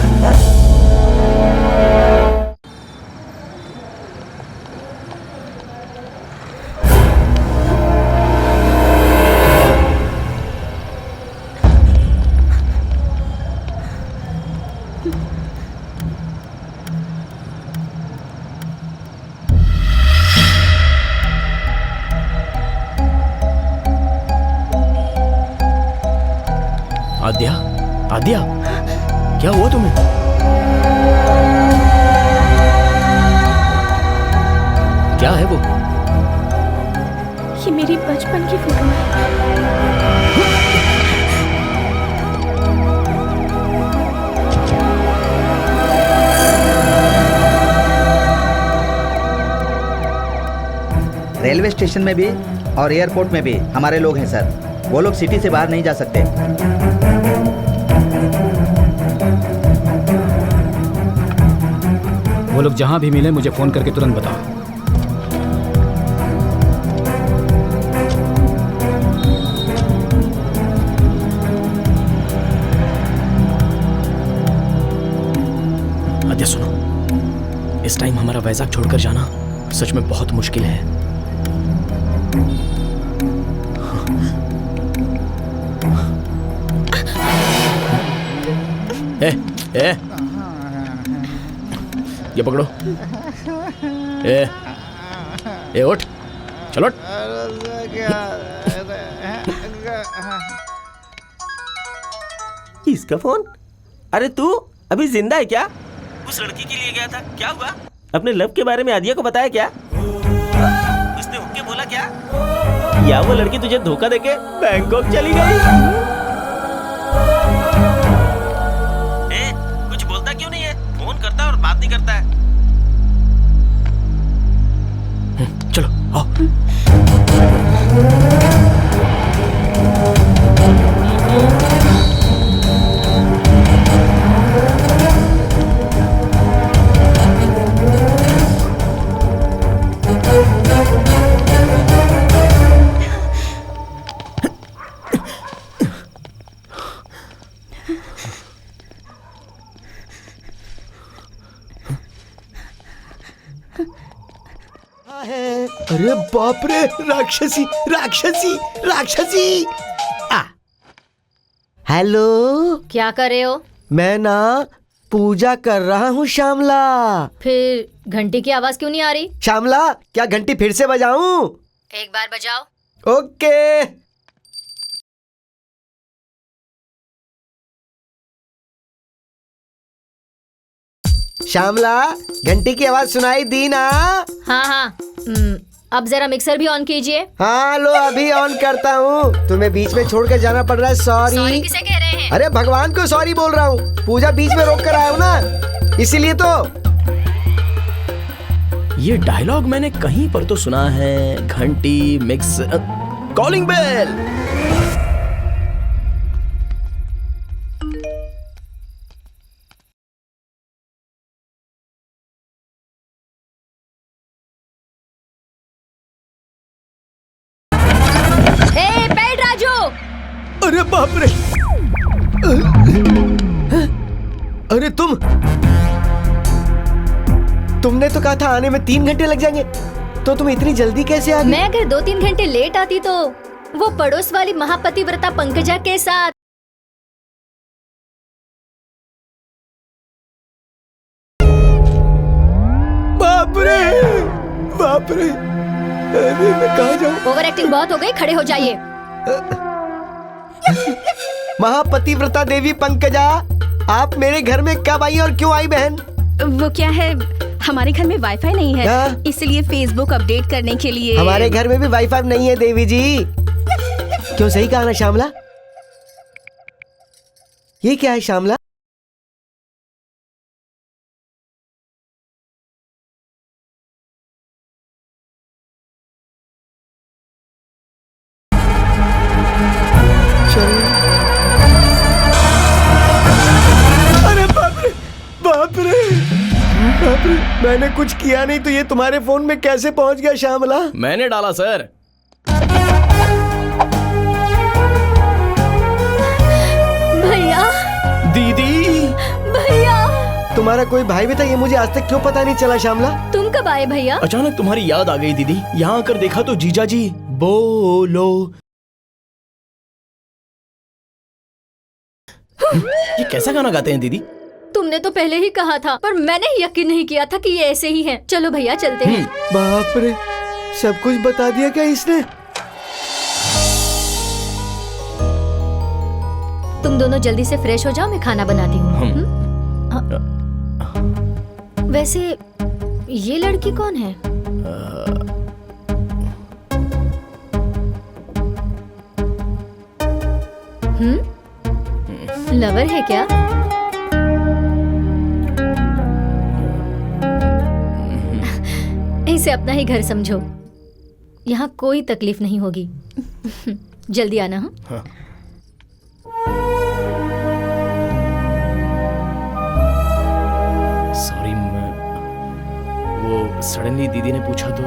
Speaker 4: आद्या, आद्या, क्या हुआ तुम्हें? क्या है वो?
Speaker 5: ये मेरी बचपन की फोटो है।
Speaker 3: रेलवे स्टेशन में भी और एयरपोर्ट में भी हमारे लोग हैं सर। वो लोग सिटी से बाहर नहीं जा सकते।
Speaker 7: वो लोग जहां भी मिले मुझे फोन करके तुरंत बताओ।
Speaker 4: आद्या सुनो, इस टाइम हमारा वैजाग छोड़कर जाना सच में बहुत मुश्किल है। ए, ये पकड़ो। ए उठ, चलो उठ।
Speaker 12: इसका फोन? अरे तू अभी जिंदा है क्या? उस लड़की के लिए गया था, क्या हुआ? अपने लव के बारे में आदिया को बताया क्या? उसने होके बोला क्या? या वो लड़की तुझे धोखा देके बैंकॉक चली गई? कुछ बोलता क्यों नहीं है? फोन करता है और बात नहीं करता है।
Speaker 4: चलो आओ।
Speaker 6: अरे बाप रे, राक्षसी राक्षसी राक्षसी। हेलो,
Speaker 10: क्या कर रहे हो?
Speaker 6: मैं ना पूजा कर रहा हूँ श्यामला।
Speaker 10: फिर घंटी की आवाज क्यों नहीं आ रही?
Speaker 6: श्यामला, क्या घंटी फिर से बजाऊं?
Speaker 10: एक बार बजाओ।
Speaker 6: ओके। श्यामला, घंटी की आवाज सुनाई दी ना?
Speaker 10: हाँ हाँ। अब जरा मिक्सर भी ऑन कीजिए।
Speaker 6: हाँ लो, अभी ऑन करता हूँ। तुम्हें बीच में छोड़ कर जाना पड़ रहा है, सॉरी।
Speaker 10: किसे कह रहे हैं?
Speaker 6: अरे भगवान को सॉरी बोल रहा हूँ, पूजा बीच में रोक कर आया हूँ ना, इसीलिए तो।
Speaker 4: ये डायलॉग मैंने कहीं पर तो सुना है। घंटी, मिक्स, कॉलिंग बेल।
Speaker 6: अरे बाप रे! अरे तुमने तो कहा था आने में 3 घंटे लग जाएंगे, तो तुम इतनी जल्दी कैसे आ गई?
Speaker 10: मैं अगर 2-3 घंटे लेट आती तो वो पड़ोस वाली महापतिव्रता पंकजा के साथ
Speaker 6: बाप रे! बाप रे! अरे मैं कहाँ जाऊँ?
Speaker 10: ओवर एक्टिंग बहुत हो गई, खड़े हो जाइए।
Speaker 6: महापतिव्रता देवी पंकजा, आप मेरे घर में कब आई और क्यों आई बहन?
Speaker 5: वो क्या है, हमारे घर में वाईफाई नहीं है, इसलिए फेसबुक अपडेट करने के लिए।
Speaker 6: हमारे घर में भी वाईफाई नहीं है देवी जी। क्यों, सही कहा ना श्यामला? ये क्या है श्यामला? मैंने कुछ किया नहीं तो ये तुम्हारे फोन में कैसे पहुंच गया श्यामला?
Speaker 4: मैंने डाला सर।
Speaker 10: भैया,
Speaker 4: दीदी,
Speaker 10: भैया,
Speaker 6: तुम्हारा कोई भाई भी था, ये मुझे आज तक क्यों पता नहीं चला श्यामला?
Speaker 10: तुम कब आए भैया?
Speaker 4: अचानक तुम्हारी याद आ गई दीदी, यहाँ आकर देखा तो जीजा जी बोलो। ये कैसा गाना गाते हैं दीदी?
Speaker 10: तुमने तो पहले ही कहा था, पर मैंने यकीन नहीं किया था कि ये ऐसे ही हैं। चलो भैया चलते हैं।
Speaker 6: बाप रे, सब कुछ बता दिया क्या इसने?
Speaker 10: तुम दोनों जल्दी से फ्रेश हो जाओ, मैं खाना बनाती हूँ। वैसे ये लड़की कौन है? लवर है क्या? इसे अपना ही घर समझो, यहाँ कोई तकलीफ नहीं होगी। जल्दी आना। हाँ?
Speaker 4: सॉरी, वो सडनली दीदी ने पूछा तो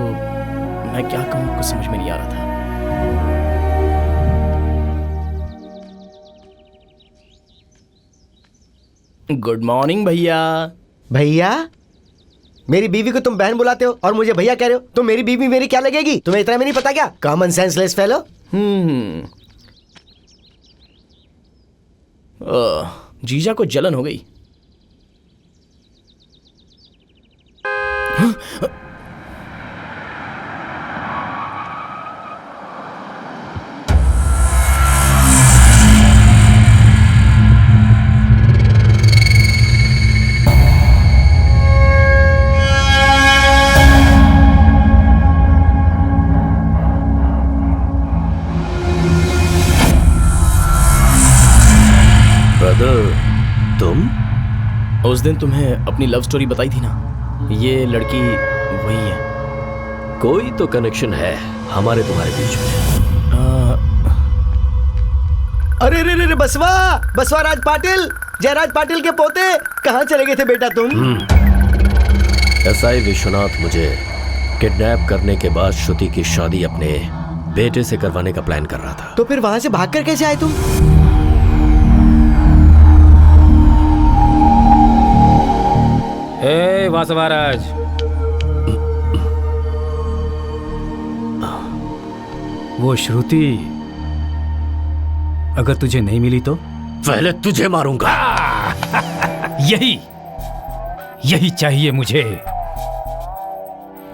Speaker 4: मैं क्या कहूँ, कुछ समझ में नहीं आ रहा था। गुड मॉर्निंग भैया।
Speaker 6: भैया? मेरी बीवी को तुम बहन बुलाते हो और मुझे भैया कह रहे हो? तुम मेरी बीवी मेरी क्या लगेगी? तुम्हें इतना भी नहीं पता क्या? Common senseless fellow.
Speaker 4: जीजा को जलन हो गई।
Speaker 9: तुम
Speaker 4: उस दिन तुम्हें अपनी लव स्टोरी बताई थी ना, ये लड़की वही है।
Speaker 9: कोई तो कनेक्शन है हमारे तुम्हारे बीच में।
Speaker 6: अरे रे रे, बसवा राज पाटिल, जयराज पाटिल के पोते, कहाँ चले गए थे बेटा तुम?
Speaker 9: एसआई विश्वनाथ मुझे किडनैप करने के बाद श्रुति की शादी अपने बेटे से करवाने का प्लान कर रहा था।
Speaker 6: तो फिर वहां से भागकर कैसे आए तुम?
Speaker 7: ए वासवाराज, वो श्रुति अगर तुझे नहीं मिली तो
Speaker 9: पहले तुझे मारूंगा।
Speaker 7: यही चाहिए मुझे।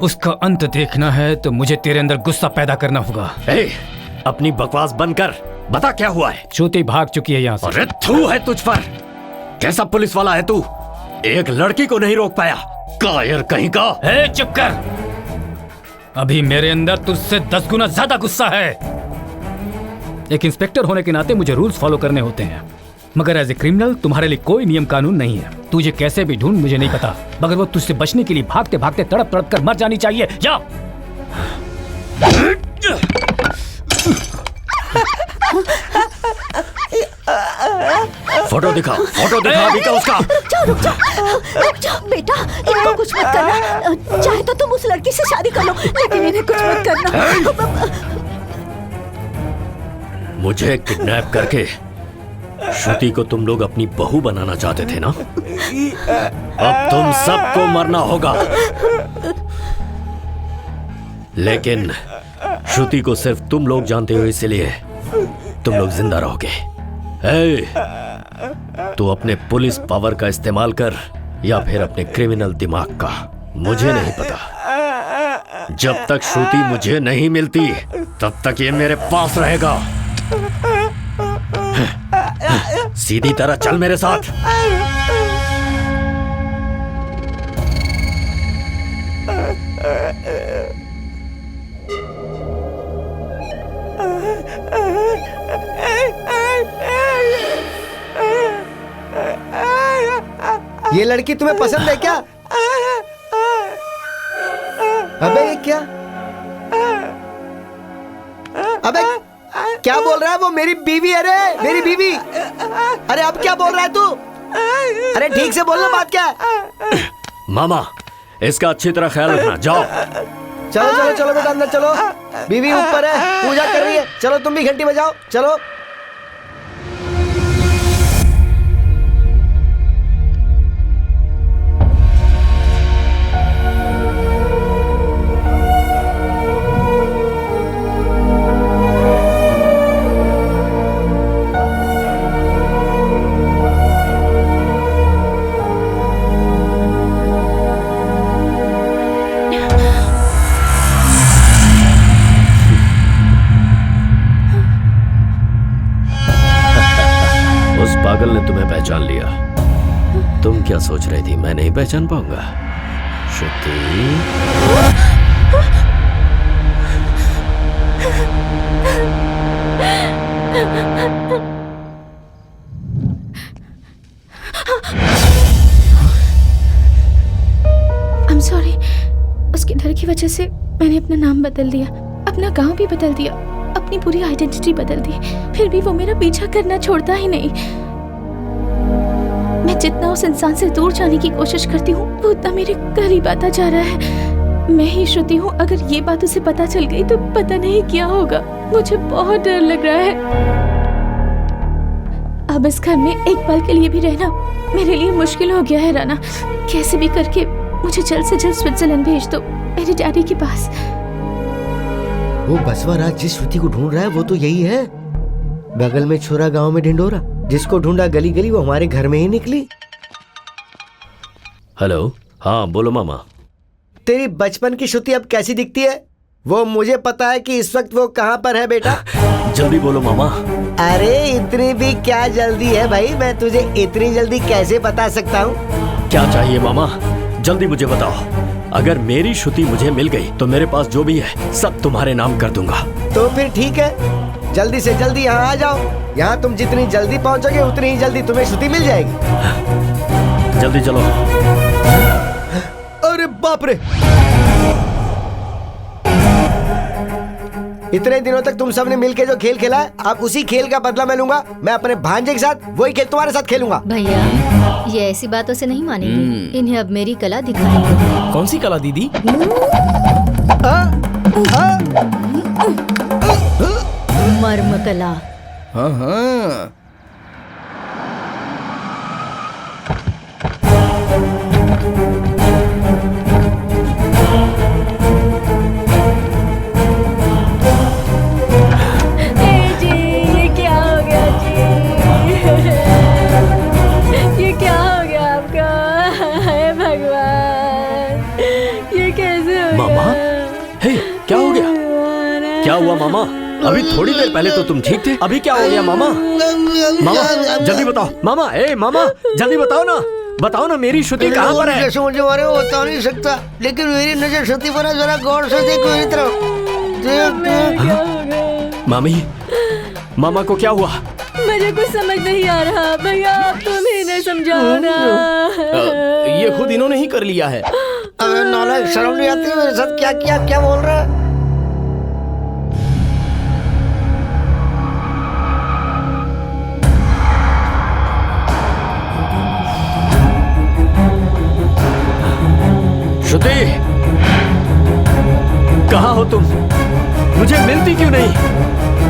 Speaker 7: उसका अंत देखना है तो मुझे तेरे अंदर गुस्सा पैदा करना होगा।
Speaker 9: अपनी बकवास बंद कर, बता क्या हुआ है?
Speaker 7: श्रुति भाग चुकी है यहाँ से।
Speaker 9: अरे थू है तुझ पर, कैसा पुलिस वाला है तू? एक लड़की को नहीं रोक पाया, कायर कहीं का।
Speaker 7: चुप कर, अभी मेरे अंदर तुझसे 10 गुना ज्यादा गुस्सा है। एक इंस्पेक्टर होने के नाते मुझे रूल्स फॉलो करने होते हैं, मगर एज ए क्रिमिनल तुम्हारे लिए कोई नियम कानून नहीं है। तुझे कैसे भी ढूंढ मुझे नहीं पता, मगर वो तुझसे बचने के लिए भागते भागते तड़प तड़प कर मर जानी चाहिए। जा।
Speaker 9: फोटो दिखा अभी का उसका।
Speaker 8: रुक जाओ बेटा, इनको कुछ मत करना। चाहे तो तुम उस लड़की से शादी कर लो, लेकिन इन्हें कुछ मत करना।
Speaker 9: मुझे किडनैप करके श्रुति को तुम लोग अपनी बहू बनाना चाहते थे ना? अब तुम सबको मरना होगा, लेकिन श्रुति को सिर्फ तुम लोग जानते हो, इसलिए तुम लोग जिंदा रहोगे। तू अपने पुलिस पावर का इस्तेमाल कर या फिर अपने क्रिमिनल दिमाग का, मुझे नहीं पता। जब तक श्रुति मुझे नहीं मिलती तब तक ये मेरे पास रहेगा। सीधी तरह चल मेरे साथ।
Speaker 6: ये लड़की तुम्हें पसंद है क्या? अबे ये क्या? अबे क्या बोल रहा है वो? मेरी बीवी है रे, मेरी बीवी। अरे अब क्या बोल रहा है तू? अरे ठीक से बोलना, बात क्या है?
Speaker 9: मामा, इसका अच्छी तरह ख्याल रखना। जाओ
Speaker 6: चलो चलो चलो बेटा, अंदर चलो। बीवी ऊपर है, पूजा कर रही है। चलो तुम भी घंटी बजाओ, चलो।
Speaker 9: पागल ने तुम्हें पहचान लिया। तुम क्या सोच रही थी मैं नहीं पहचान पाऊंगा? श्रुति,
Speaker 5: I'm sorry, उसके डर की वजह से मैंने अपना नाम बदल दिया, अपना गांव भी बदल दिया, अपनी पूरी आइडेंटिटी बदल दी। फिर भी वो मेरा पीछा करना छोड़ता ही नहीं। मैं जितना उस इंसान से दूर जाने की कोशिश करती हूँ वो उतना मेरे करीब आता जा रहा है। मैं ही श्रुति हूँ। अगर ये बात उसे पता चल गई तो पता नहीं क्या होगा। मुझे बहुत डर लग रहा है। अब इस घर में एक पल के लिए भी रहना मेरे लिए मुश्किल हो गया है। राना, कैसे भी करके मुझे जल्द से जल्द स्विट्जरलैंड भेज दो, मेरे डैडी के पास।
Speaker 6: वो बसवा राज जिस श्रुति को ढूंढ रहा है वो तो यही है, बगल में छोरा गांव में ढिंडोरा। जिसको ढूंढा गली गली वो हमारे घर में ही निकली।
Speaker 9: हेलो, हाँ बोलो मामा।
Speaker 6: तेरी बचपन की श्रुति अब कैसी दिखती है वो मुझे पता है कि इस वक्त वो कहाँ पर है बेटा।
Speaker 9: जल्दी बोलो मामा।
Speaker 6: अरे इतनी भी क्या जल्दी है भाई, मैं तुझे इतनी जल्दी कैसे बता सकता हूँ?
Speaker 9: क्या चाहिए मामा, जल्दी मुझे बताओ। अगर मेरी श्रुति मुझे मिल गई तो मेरे पास जो भी है सब तुम्हारे नाम कर दूंगा।
Speaker 6: तो फिर ठीक है, जल्दी से जल्दी यहाँ आ जाओ। यहाँ तुम जितनी जल्दी पहुँचोगे उतनी ही जल्दी तुम्हें श्रुति मिल जाएगी।
Speaker 9: जल्दी चलो।
Speaker 6: अरे बाप रे, इतने दिनों तक तुम सबने मिलके जो खेल खेला है, अब उसी खेल का बदला मैं लूंगा। मैं अपने भांजे के साथ वही खेल तुम्हारे साथ खेलूंगा।
Speaker 10: भैया, ये ऐसी बातों से नहीं मानेंगे। इन्हें अब मेरी कला दिखाएंगे।
Speaker 4: कौन सी कला दीदी?
Speaker 10: मर्म कला।
Speaker 4: हाँ हाँ।
Speaker 9: क्या हुआ मामा? अभी थोड़ी देर पहले तो तुम ठीक थे, अभी क्या हो गया मामा? मामा जल्दी बताओ। मामा, ए मामा जल्दी बताओ ना, बताओ ना मेरी श्रुति कहाँ पर है?
Speaker 6: जैसे मुझे मारे वो बता नहीं सकता, लेकिन मेरी नजर श्रुति पर है। जरा गौर से देख मेरी तरफ।
Speaker 9: मामी, मामा को क्या हुआ?
Speaker 13: मुझे कुछ समझ नहीं आ रहा। भैया आप तुम ही इन्हें समझाओ ना।
Speaker 4: ये खुद इन्होंने ही कर लिया है।
Speaker 6: अबे नालायक, शर्म नहीं आती मेरे साथ? क्या किया, क्या बोल रहा है?
Speaker 9: श्रुति, कहाँ हो तुम? मुझे मिलती क्यों नहीं?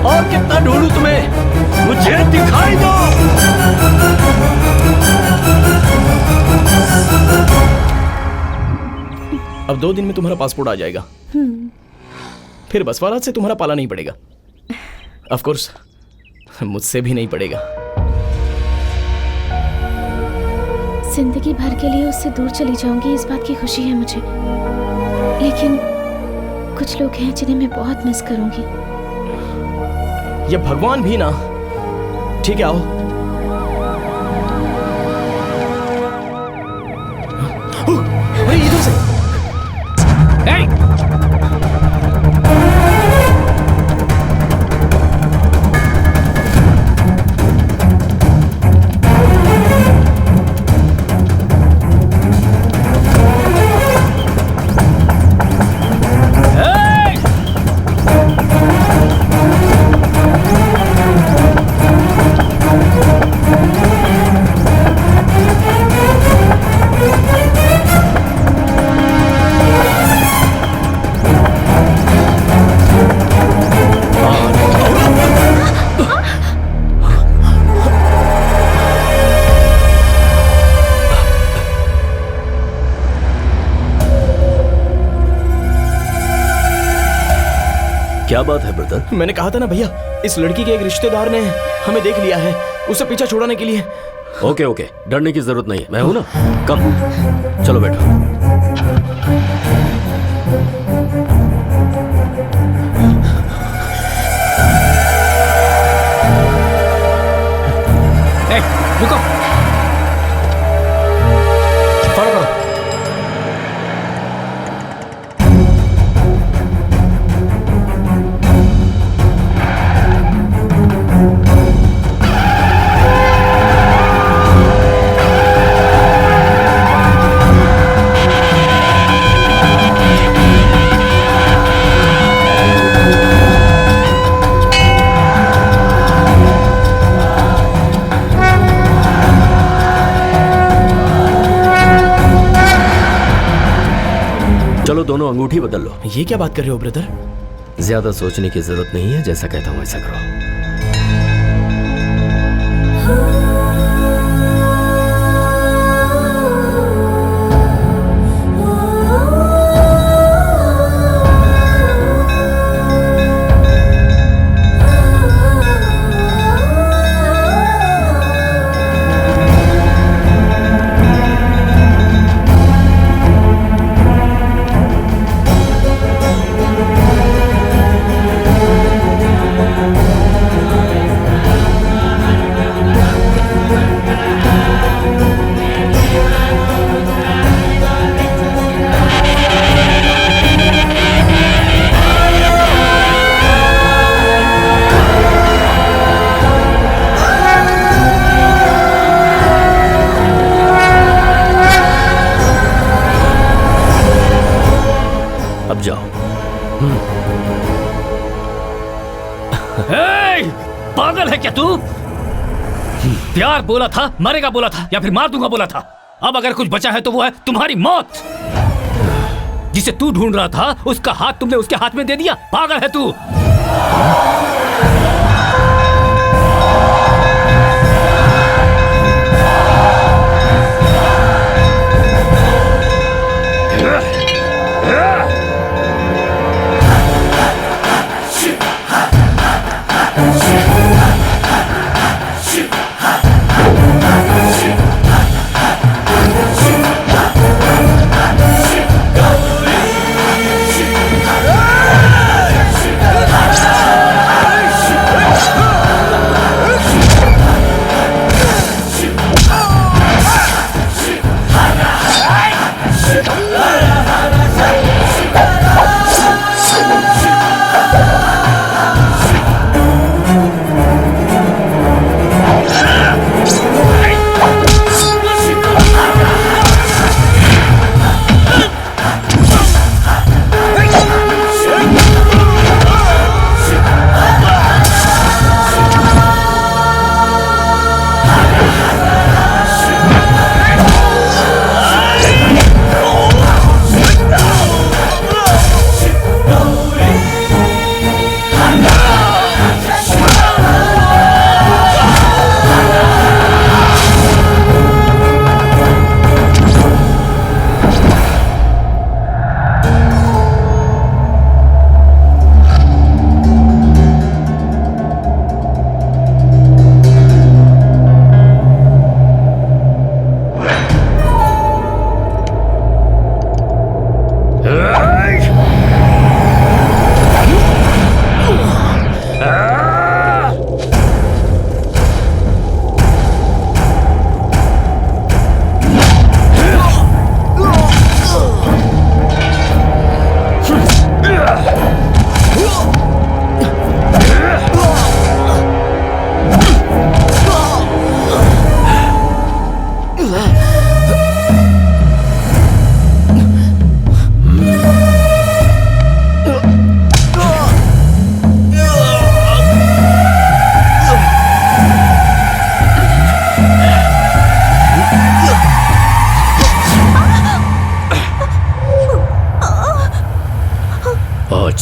Speaker 9: और कितना ढूंढूं तुम्हें? मुझे दिखाई दो।
Speaker 4: अब 2 दिन में तुम्हारा पासपोर्ट आ जाएगा। फिर बसवाराज से तुम्हारा पाला नहीं पड़ेगा। ऑफ कोर्स मुझसे भी नहीं पड़ेगा।
Speaker 5: जिंदगी भर के लिए उससे दूर चली जाऊंगी, इस बात की खुशी है मुझे, लेकिन कुछ लोग हैं जिन्हें मैं बहुत मिस करूंगी।
Speaker 4: ये भगवान भी ना। ठीक है, आओ। अरे इधर से।
Speaker 9: क्या बात है ब्रदर?
Speaker 4: मैंने कहा था ना भैया, इस लड़की के एक रिश्तेदार ने हमें देख लिया है, उसे पीछा छुड़ाने के लिए।
Speaker 9: ओके ओके, डरने की जरूरत नहीं है, मैं हूं ना। कम, चलो बैठो।
Speaker 7: रुको, फॉलो करो।
Speaker 9: चलो दोनों अंगूठी बदल लो।
Speaker 4: ये क्या बात कर रहे हो ब्रदर?
Speaker 9: ज्यादा सोचने की जरूरत नहीं है, जैसा कहता हूं वैसा करो। अब जाओ।
Speaker 7: पागल है क्या तू? प्यार बोला था, मरेगा बोला था, या फिर मार दूंगा बोला था। अब अगर कुछ बचा है तो वो है तुम्हारी मौत। जिसे तू ढूंढ रहा था उसका हाथ तुमने उसके हाथ में दे दिया। पागल है तू।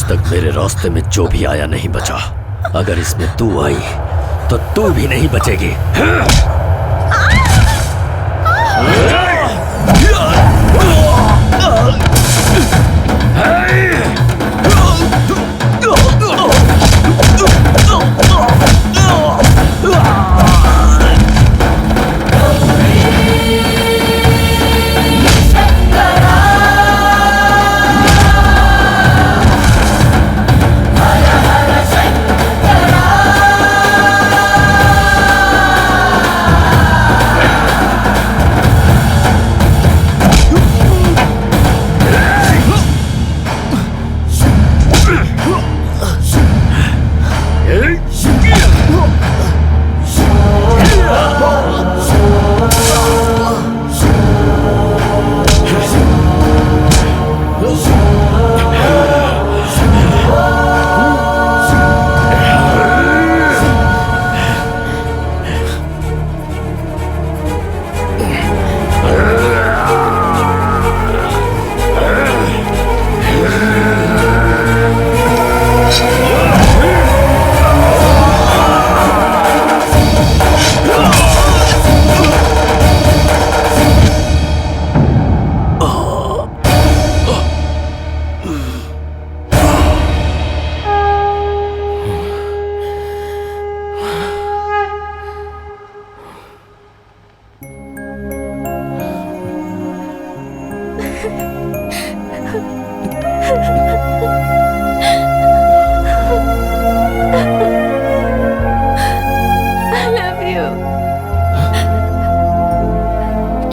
Speaker 9: तक मेरे रास्ते में जो भी आया नहीं बचा। अगर इसमें तू आई तो तू भी नहीं बचेगी।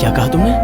Speaker 4: क्या कहा तुमने?